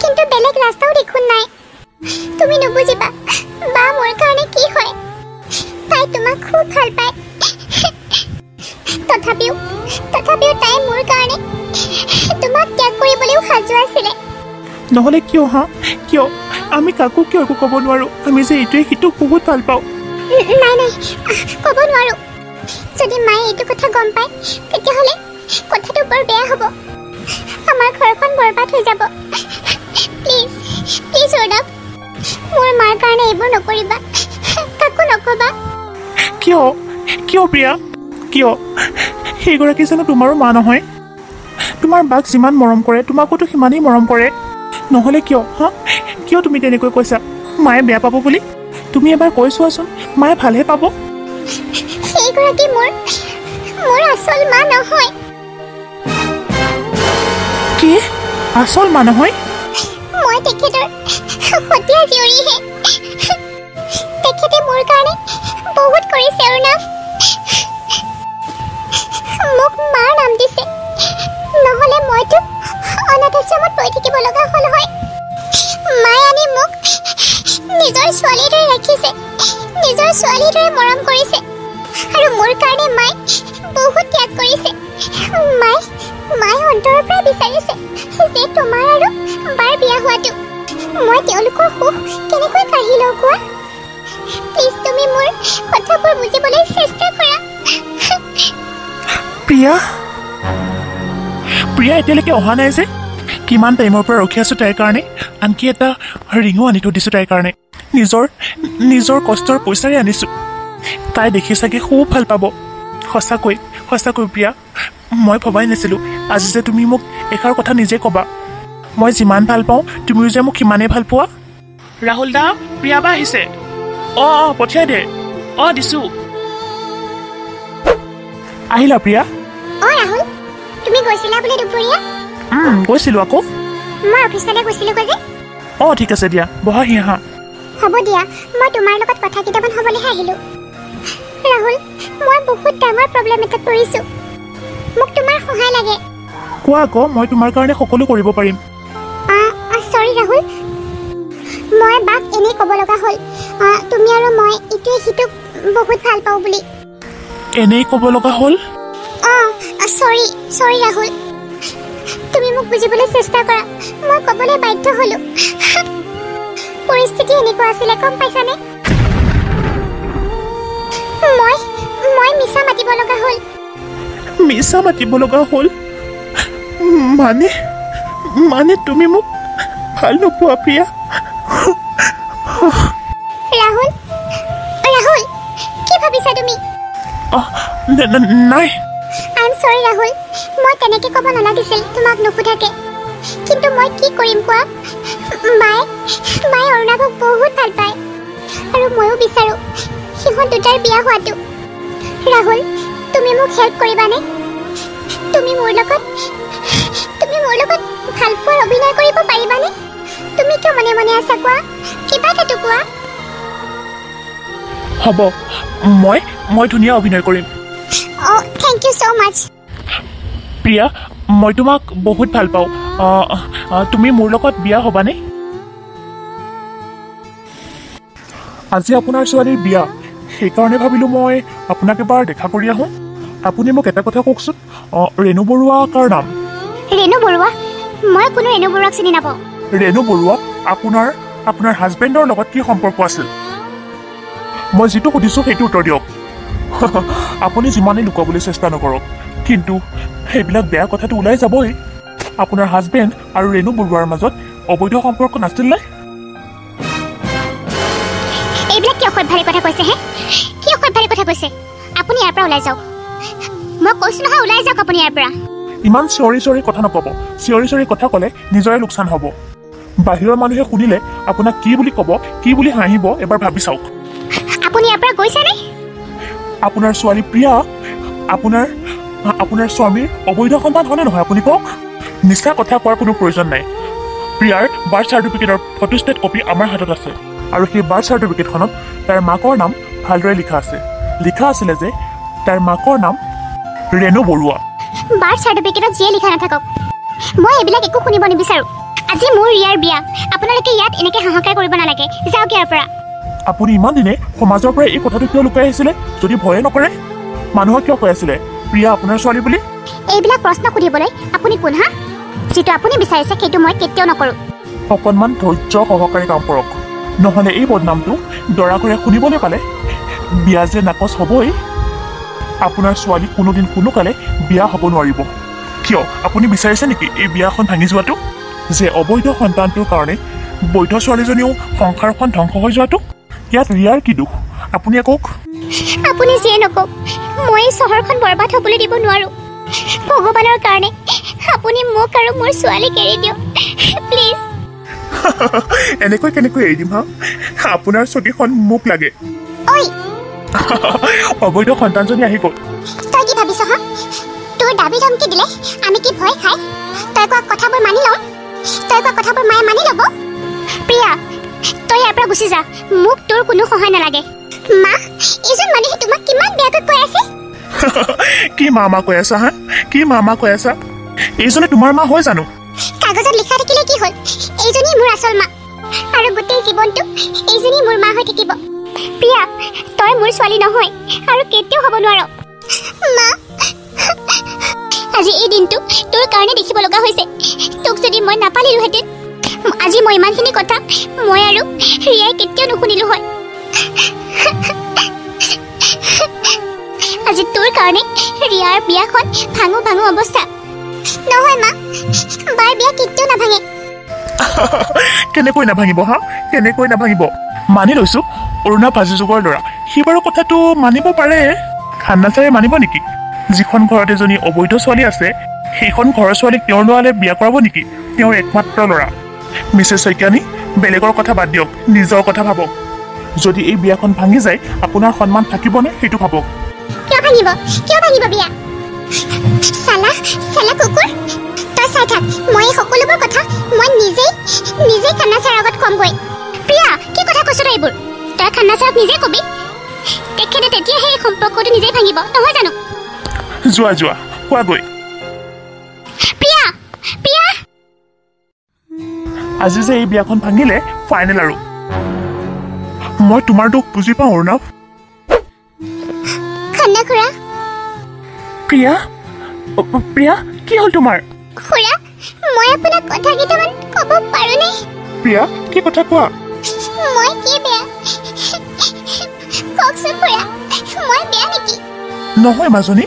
কিন্তু বেলেগ ৰাস্তাও দেখোন নাই তুমি নুবুজিবা বা মোৰ কাৰণে কি হয় তাই তোমাক খুব ভাল পায় তথাপিও তাই মোৰ কাৰণে তোমাক ত্যাগ কৰিবলৈও সাজু আছিলে নহ'লে কিয় হা কিয় আমি কাকো কিয় একো ক'ব নোৱাৰোঁ আমি যে এইটোৱে সিটোক বহুত ভাল পাওঁ নাই ক'ব নোৱাৰো যদি মায়ে এইটো কথা গম পায় তেতিয়াহ'লে কথাটো বৰ বেয়া হ'ব আমাৰ ঘৰখন বৰবাদ হৈ যাব প্লিজ অৰ্ণৱ মোৰ মাৰ কাৰণে এইবোৰ নকৰিবা কাকো নকবা কিয় প্ৰিয়া কিয় সেইগৰাকী জানো তোমাৰো মা নহয় তোমাৰ বাক যিমান মৰম কৰে তোমাকোতো সিমানেই মৰম কৰে নহ'লে কিয় হা কিয় তুমি তেনেকৈ কৈছা মায়ে বেয়া পাব বুলি তুমি এবাৰ কৈ চোৱাচোন মায়ে ভালহে পাব সেইগৰাকী মোৰ আচল মা নহয় কি আচল মা নহয় মই তেখেতৰ সতীয়া জীয়ৰীহে তেখেতে মোৰ কাৰণে বহুত কৰিছে অৰুণৱ মোক মাৰ নাম দিছে নহ'লে মইতো অনাথ আশ্ৰমত পৰি থাকিব লগা হ'ল হয় মায়ে আনি মোক নিজৰ ছোৱালীৰ দৰে ৰাখিছে নিজৰ ছোৱালীৰ দৰে মৰম কৰিছে আৰু মোৰ কাৰণে মায়ে বহুত ত্যাগ কৰিছে মায়ে অন্তৰৰ পৰা বিচাৰিছে যে তোমাৰ আৰু বাৰ বিয়া হোৱাটো মই তেওঁলোকৰ সুখ কেনেকৈ কাঢ়ি লওঁ কোৱা প্লিজ তুমি মোৰ কথাবোৰ বুজিবলৈ চেষ্টা কৰা প্ৰিয়া এতিয়ালৈকে অহা নাই যে কিমান টাইমৰ পৰা ৰখি আছোঁ তাইৰ কাৰণে আনকি এটা ৰিঙো আনি থৈ দিছোঁ তাইৰ কাৰণে নিজৰ কষ্টৰ পইচাৰে আনিছোঁ তাই দেখি চাগে খুব ভাল পাব সঁচাকৈ প্ৰিয়া মই ভবাই নাছিলোঁ আজি যে তুমি মোক এষাৰ কথা নিজে ক'বা মই যিমান ভাল পাওঁ তুমিও যে মোক সিমানেই ভাল পোৱা ৰাহুল দা প্ৰিয়া বা আহিছে অঁ পঠিয়াই দে অঁ দিছোঁ আহিলা প্ৰিয়া ৰাহুল তুমি গৈছিলা বোলে দুপৰীয়া গৈছিলোঁ আকৌ মই অফিচলৈ গৈছিলোঁ যে অঁ ঠিক আছে দিয়া বহাহি আহা হ'ব দিয়া মই তোমাৰ লগত কথা কেইটামান হ'বলৈহে আহিলোঁ ৰাহুল মই বহুত ডাঙৰ প্ৰব্লেম এটাত পৰিছোঁ মোক তোমাৰ সহায় লাগে কোৱা আকৌ মই তোমাৰ কাৰণে সকলো কৰিব পাৰিম চৰি ৰাহুল মই বাক এনেই ক'ব লগা হ'ল তুমি আৰু মই ইটোৱে সিটোক বহুত ভাল পাওঁ বুলি এনেই ক'ব লগা হ'ল চৰি ৰাহুল তুমি মোক বুজিবলৈ চেষ্টা কৰা মই ক'বলৈ বাধ্য হ'লোঁ পৰিস্থিতি এনেকুৱা আছিলে গম পাইছানে মই মিছা মাতিব লগা হ'ল মানে তুমি মোক ভাল নোপোৱা প্ৰিয়া ৰাহুল কি ভাবিছা তুমি নাই আই এম চৰি ৰাহুল মই তেনেকৈ ক'ব নালাগিছিল তোমাক নুসুধাকে কিন্তু মই কি কৰিম কোৱা মায়ে অৰুণাভক বহুত ভাল পায় আৰু ময়ো বিচাৰোঁ সিহঁত দুটাৰ বিয়া হোৱাটো ৰাহুল তুমি মোক হেল্প কৰিবানে তুমি মোৰ লগত ভাল পোৱাৰ অভিনয় কৰিব পাৰিবানে তুমি কিয় মনে মনে আছা কোৱা কিবা এটাতো কোৱা হ'ব মই ধুনীয়া অভিনয় কৰিম থেংক ইউ ছ' মাছ প্ৰিয়া মই তোমাক বহুত ভাল পাওঁ তুমি মোৰ লগত বিয়া হ'বানে আজি আপোনাৰ ছোৱালীৰ বিয়া সেইকাৰণে ভাবিলোঁ মই আপোনাক এবাৰ দেখা কৰি আহোঁ আপুনি মোক এটা কথা কওকচোন ৰেণু বৰুৱা কাৰ নাম ৰেণু বৰুৱা মই কোনো ৰেণু বৰুৱাক চিনি নাপাওঁ ৰেণু বৰুৱা আপোনাৰ হাজবেণ্ডৰ লগত কি সম্পৰ্ক আছিল মই যিটো সুধিছোঁ সেইটো উত্তৰ দিয়ক আপুনি যিমানেই লুকুৱাবলৈ চেষ্টা নকৰক কিন্তু সেইবিলাক বেয়া কথাটো ওলাই যাবই আপোনাৰ হাজবেণ্ড আৰু ৰেণু বৰুৱাৰ মাজত অবৈধ সম্পৰ্ক নাছিল নে এইবিলাক কিয় অসভ্যালি কথা কৈছে হে কি অসভ্যালি কথা কৈছে আপুনি ইয়াৰ পৰা ওলাই যাওক মই কৈছো নহয় ওলাই যাওক আপুনি ইয়াৰ পৰা ইমান চিঞৰি কথা নক'ব চিঞৰি কথা ক'লে নিজৰে লোকচান হ'ব বাহিৰৰ মানুহে শুনিলে আপোনাক কি বুলি ক'ব কি বুলি হাঁহিব এবাৰ ভাবি চাওক আপুনি ইয়াৰ পৰা গৈছেনে আপোনাৰ ছোৱালী প্ৰিয়া আপোনাৰ স্বামীৰ অবৈধ সন্তান হয়নে নহয় আপুনি কওক মিছা কথা কোৱাৰ কোনো প্ৰয়োজন নাই প্ৰিয়াৰ বাৰ্থ চাৰ্টিফিকেটৰ ফটোষ্টেট কপি আমাৰ হাতত আছে আৰু সেই বাৰ্থ চাৰ্টিফিকেটখনত তাৰ মাকৰ নাম ভালদৰে লিখা আছিলে যে তাৰ মাকৰ নাম ৰেণু বৰুৱা বাৰ্থ চাৰ্টিফিকেটত যিয়ে লিখা নাথাকক মই এইবিলাক একো শুনিব নিবিচাৰোঁ আজি মোৰ ৰিয়াৰ বিয়া আপোনালোকে ইয়াত এনেকৈ হাহাকাৰ কৰিব নালাগে যাওক ইয়াৰ পৰা আপুনি ইমান দিনে সমাজৰ পৰা এই কথাটো কিয় লুকাই আহিছিলে যদি ভয়ে নকৰে মানুহক কিয় কৈ আছিলে প্ৰিয়া আপোনাৰ ছোৱালী বুলি এইবিলাক প্ৰশ্ন সুধিবলৈ আপুনি কোন হা যিটো আপুনি বিচাৰিছে সেইটো মই কেতিয়াও নকৰোঁ অকণমান ধৈৰ্য সহকাৰে কাম কৰক নহ'লে এই বদনামটো দৰা ঘৰে শুনিবলৈ পালে বিয়া যে নাকচ হ'বই আপোনাৰ ছোৱালী কোনোদিন কোনো কালে বিয়া হ'ব নোৱাৰিব কিয় আপুনি বিচাৰিছে নেকি এই বিয়াখন ভাঙি যোৱাটো যে অবৈধ সন্তানটোৰ কাৰণে বৈধ ছোৱালীজনীও সংসাৰখন ধ্বংস হৈ যোৱাটো ইয়াত ৰিয়াৰ কি দুখ আপুনি কওক আপুনি যিয়ে নকওক মই এই চহৰখন বৰবাদ হ'বলৈ দিব নোৱাৰোঁ ভগৱানৰ কাৰণে আপুনি মোক আৰু মোৰ ছোৱালীক এৰি দিয়ক প্লিজ এনেকৈ কেনেকৈ এৰি দিম হা আপোনাৰ চকীখন মোক লাগে ঐ অবৈধ সন্তানজনী আহি গ'ল তই কি ভাবিছ হা তোৰ দাবী ধমকি দিলে আমি কি ভয় খাই তই কোৱা কথাবোৰ মানি লওঁ তই কোৱা কথাবোৰ মায়ে মানি ল'ব প্ৰিয়া তই ইয়াৰ পৰা গুচি যা মোক তোৰ কোনো সহায় নালাগে মা এইজন মানুহে তোমাক কিমান বেয়াকৈ কৈ আছে কি মা কৈ আছা হা কি মা কৈ আছা এইজনে তোমাৰ মা হয় জানো কাগজত লিখা থাকিলে কি হ'ল এইজনী মোৰ আচল মা আৰু গোটেই জীৱনটো এইজনী মোৰ মা হৈ থাকিব প্ৰিয়া তই মোৰ ছোৱালী নহয় আৰু কেতিয়াও হ'ব নোৱাৰ মা আজি এই দিনটো তোৰ কাৰণে দেখিব লগা হৈছে তোক যদি মই নাপালিলোহেঁতেন আজি মই ইমানখিনি কথা মই আৰু ৰিয়াই কেতিয়াও নুশুনিলো হয় আজি তোৰ কাৰণে ৰিয়াৰ বিয়াখন ভাঙো অৱস্থা নহয় মা বাৰ বিয়া কেতিয়াও নাভাঙে কেনেকৈ নাভাঙিব হা কেনেকৈ নাভাঙিব মানি লৈছো অৰুণা ভাজি যুগৰ ল'ৰা সি বাৰু কথাটো মানিব পাৰে খান্নাচাৰে মানিব নেকি যিখন ঘৰত এজনী অবৈধ ছোৱালী আছে সেইখন ঘৰৰ ছোৱালীক তেওঁৰ ল'ৰালে বিয়া কৰাব নেকি তেওঁৰ একমাত্ৰ ল'ৰা মিছেছ শইকীয়ানী বেলেগৰ কথা বাদ দিয়ক নিজৰ কথা ভাবক যদি এই বিয়াখন ভাঙি যায় আপোনাৰ সন্মান থাকিবনে সেইটো ভাবক কিয় ভাঙিব বিয়া চালা কুকুৰ তই চাই থাক মই এই সকলোবোৰ কথা মই নিজেই খান্নাচাৰৰ আগত কমগৈ প্ৰিয়া কি কথা কৈছ তই এইবোৰ তই খান্নাচাৰক নিজে কবি তেখেতে তেতিয়াহে এই সম্পৰ্কটো নিজেই ভাঙিব নহয় জানো যোৱা কোৱাগৈ প্ৰিয়া আজি যে এই বিয়াখন ভাঙিলে ফাইনেল আৰু মই তোমাৰ দুখ বুজি পাওঁ অৰুণাভ খান্না খুৰা প্ৰিয়া কি হ'ল তোমাৰ খুৰা মই আপোনাক কথা কেইটামান ক'ব পাৰোঁনে প্ৰিয়া কি কথা কোৱা মই কি বেয়া কওকচোন খুৰা মই বেয়া নেকি নহয় মাজনী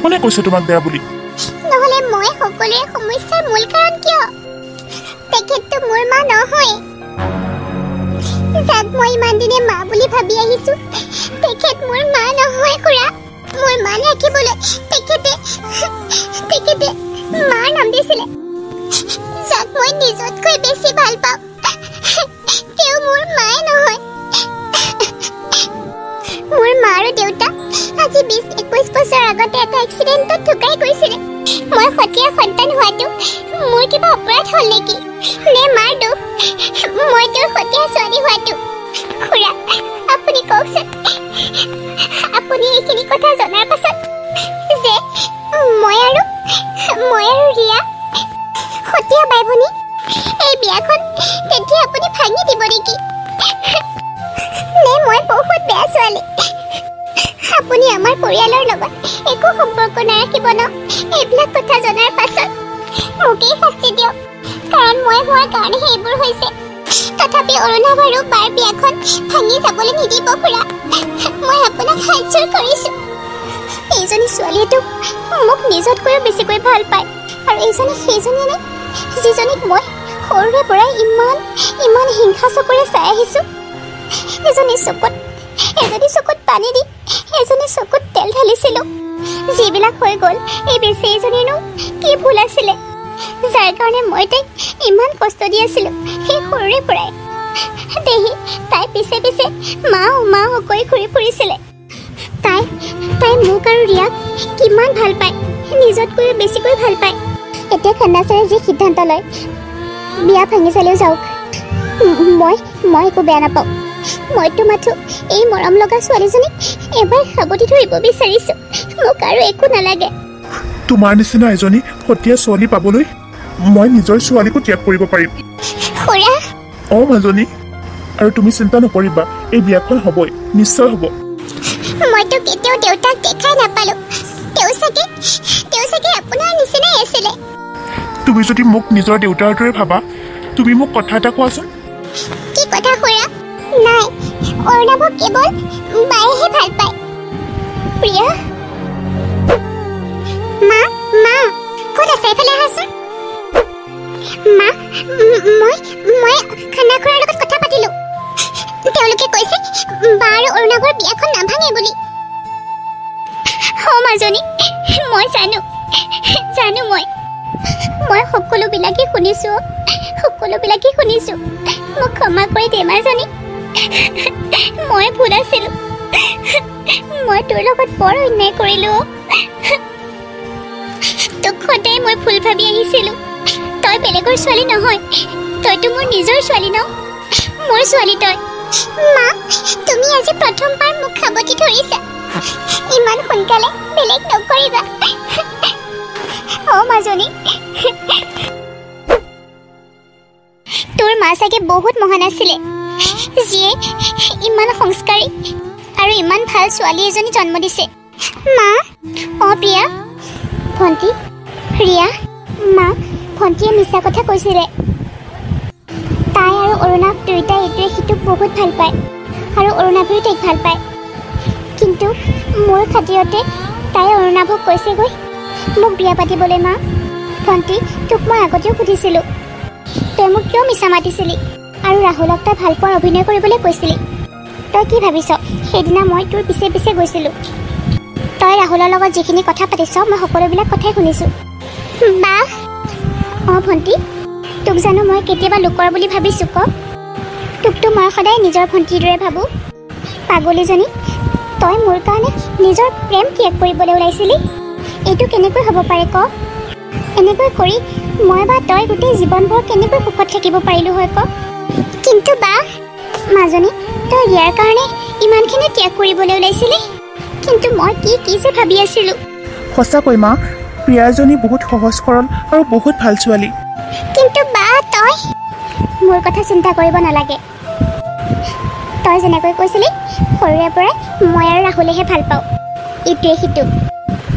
কোনে কৈছে তোমাক বেয়া বুলি নহ'লে মই সকলোৰে সমস্যাৰ মূল কাৰণ কিয় তেখেতটো মোৰ মা নহয় যাক মই ইমান দিনে মা বুলি ভাবি আহিছো তেখেত মোৰ মা নহয় খুৰা মোৰ মান ৰাখিবলৈ তেখেতে মাৰ নাম দিছিলে যাক মই নিজতকৈ বেছি ভাল পাওঁ তেওঁ মোৰ মায়ে নহয় মোৰ মা আৰু দেউতা আজি 20-21 বছৰ আগতে এটা এক্সিডেণ্টত ঢুকাই গৈছিলে মই সতীয়া সন্তান হোৱাটো মোৰ কিবা অপৰাধ হ'ল নেকি নে মাৰ দুখ মই তেওঁৰ সতীয়া ছোৱালী হোৱাটো খুৰা আপুনি কওকচোন আপুনি এইখিনি কথা জনাৰ পাছত যে মই আৰু ৰিয়া সতীয়া বাই ভনী এই বিয়াখন তেতিয়া আপুনি ভাঙি দিব নেকি নে মই বহুত বেয়া ছোৱালী আপুনি আমাৰ পৰিয়ালৰ লগত একো সম্পৰ্ক নাৰাখিব ন এইবিলাক কথা জনাৰ পাছত মোকেই শাস্তি দিয়ক কাৰণ মই হোৱাৰ কাৰণেহে এইবোৰ হৈছে তথাপি অৰুণাভ আৰু বাৰ বিয়াখন ভাঙি যাবলৈ নিদিব খুৰা মই আপোনাক সাহায্য কৰিছোঁ এইজনী ছোৱালীয়েতো মোক নিজতকৈও বেছিকৈ ভাল পায় আৰু এইজনী সেইজনী নে যিজনীক মই সৰুৰে পৰাই ইমান হিংসা চকুৰে চাই আহিছোঁ এজনী চকুত এজনী চকুত পানী দি এজনী চকুত তেল ঢালিছিলোঁ যিবিলাক হৈ গ'ল এই বেচেৰীজনীনো কি ভুল আছিলে যাৰ কাৰণে মই তাইক ইমান কষ্ট দি আছিলোঁ সেই সৰুৰে পৰাই দেহি তাই পিছে পিছে মা কৈ ঘূৰি ফুৰিছিলে তাই মোক আৰু ৰিয়াক কিমান ভাল পায় নিজতকৈও বেছিকৈ ভাল পায় এতিয়া খান্নাচাৰে যি সিদ্ধান্ত লয় বিয়া ভাঙি চালেও যাওক মই একো বেয়া নাপাওঁ মইতো মাথো এই মৰম লগা ছোৱালীজনীক এবাৰ সাৱটি ধৰিব বিচাৰিছোঁ মোক আৰু একো নালাগে তোমাৰ নিচিনা এজনী সতীয়া ছোৱালী পাবলৈ মই নিজৰ ছোৱালীকো ত্যাগ কৰিব পাৰিম খুৰা মাজনী আৰু তুমি চিন্তা নকৰিবা এই বিয়াখন হ'বই নিশ্চয় হ'ব মইতো কেতিয়াও দেউতাক দেখাই নাপালোঁ তেওঁ চাগে আপোনাৰ নিচিনাই আছিলে তুমি যদি মোক নিজৰ দেউতাৰ দৰে ভাবা তুমি মোক কথা এটা কোৱাচোন কি কথা খুৰা নাই অৰ্ণৱক কেৱল বায়েহে ভাল পায় প্ৰিয়া মা ক'ত আছে এইফালে আহাচোন মা মই খানা খুৰাৰ লগত কথা পাতিলোঁ তেওঁলোকে কৈছে বা আৰু অৰ্ণৱৰ বিয়াখন নাভাঙে বুলি মাজনী মই জানো মই সকলোবিলাকেই শুনিছোঁ মোক ক্ষমা কৰি দে মাজনী মই ভুল আছিলোঁ মই তোৰ লগত বৰ অন্যায় কৰিলোঁ তোক সদায় মই ভুল ভাবি আহিছিলোঁ তই বেলেগৰ ছোৱালী নহয় তইতো মোৰ নিজৰ ছোৱালী ন মোৰ ছোৱালী তই মা তুমি আজি প্ৰথমবাৰ মোক সাৱটি ধৰিছা ইমান সোনকালে বেলেগ নকৰিবা মাজনী তোৰ মা চাগে বহুত মহান আছিলে যিয়ে ইমান সংস্কাৰী আৰু ইমান ভাল ছোৱালী এজনী জন্ম দিছে মা প্ৰিয়া ভণ্টি ৰিয়া মা ভণ্টিয়ে মিছা কথা কৈছিলে তাই আৰু অৰুণাভ দুয়োটাই এইটোৱে সিটোক বহুত ভাল পায় আৰু অৰুণাভেও তাইক ভাল পায় কিন্তু মোৰ খাতিৰতে তাই অৰুণাভক কৈছেগৈ মোক বিয়া পাতিবলৈ মা ভণ্টি তোক মই আগতেও সুধিছিলোঁ তই মোক কিয় মিছা মাতিছিলি আৰু ৰাহুলক তই ভাল পোৱাৰ অভিনয় কৰিবলৈ কৈছিলি তই কি ভাবিছ সেইদিনা মই তোৰ পিছে পিছে গৈছিলোঁ তই ৰাহুলৰ লগত যিখিনি কথা পাতিছ মই সকলোবিলাক কথাই শুনিছোঁ বা ভণ্টি তোক জানো মই কেতিয়াবা লোকৰ বুলি ভাবিছোঁ তোকতো মই সদায় নিজৰ ভণ্টিৰ দৰে ভাবোঁ পাগলীজনী তই মোৰ কাৰণে নিজৰ প্ৰেম ত্যাগ কৰিবলৈ ওলাইছিলি এইটো কেনেকৈ হ'ব পাৰে এনেকৈ কৰি মই বা তই গোটেই জীৱনভৰ কেনেকৈ সুখত থাকিব পাৰিলোঁ হয় কিন্তু বা মাজনী তই ইয়াৰ কাৰণে ইমানখিনি ত্যাগ কৰিবলৈ ওলাইছিলি কিন্তু মই কি যে ভাবি আছিলোঁ সঁচাকৈ মা প্ৰিয়াজনী বহুত সহজ সৰল আৰু বহুত ভাল ছোৱালী কিন্তু বা তই মোৰ কথা চিন্তা কৰিব নালাগে তই যেনেকৈ কৈছিলি সৰুৰে পৰাই মই আৰু ৰাহুলেহে ভাল পাওঁ ইটোৱে সিটোক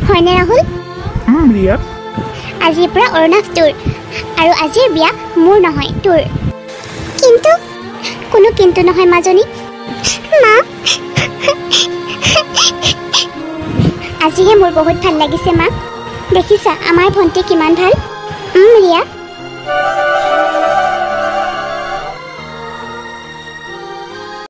হয়নে ৰাহুল ৰিয়া আজিৰ পৰা অৰুণাভ তোৰ আৰু আজিৰ বিয়া মোৰ নহয় তোৰ কিন্তু কোনো কিন্তু নহয় মাজনী মা আজিহে মোৰ বহুত ভাল লাগিছে মা দেখিছা আমাৰ ভণ্টি কিমান ভাল ৰিয়া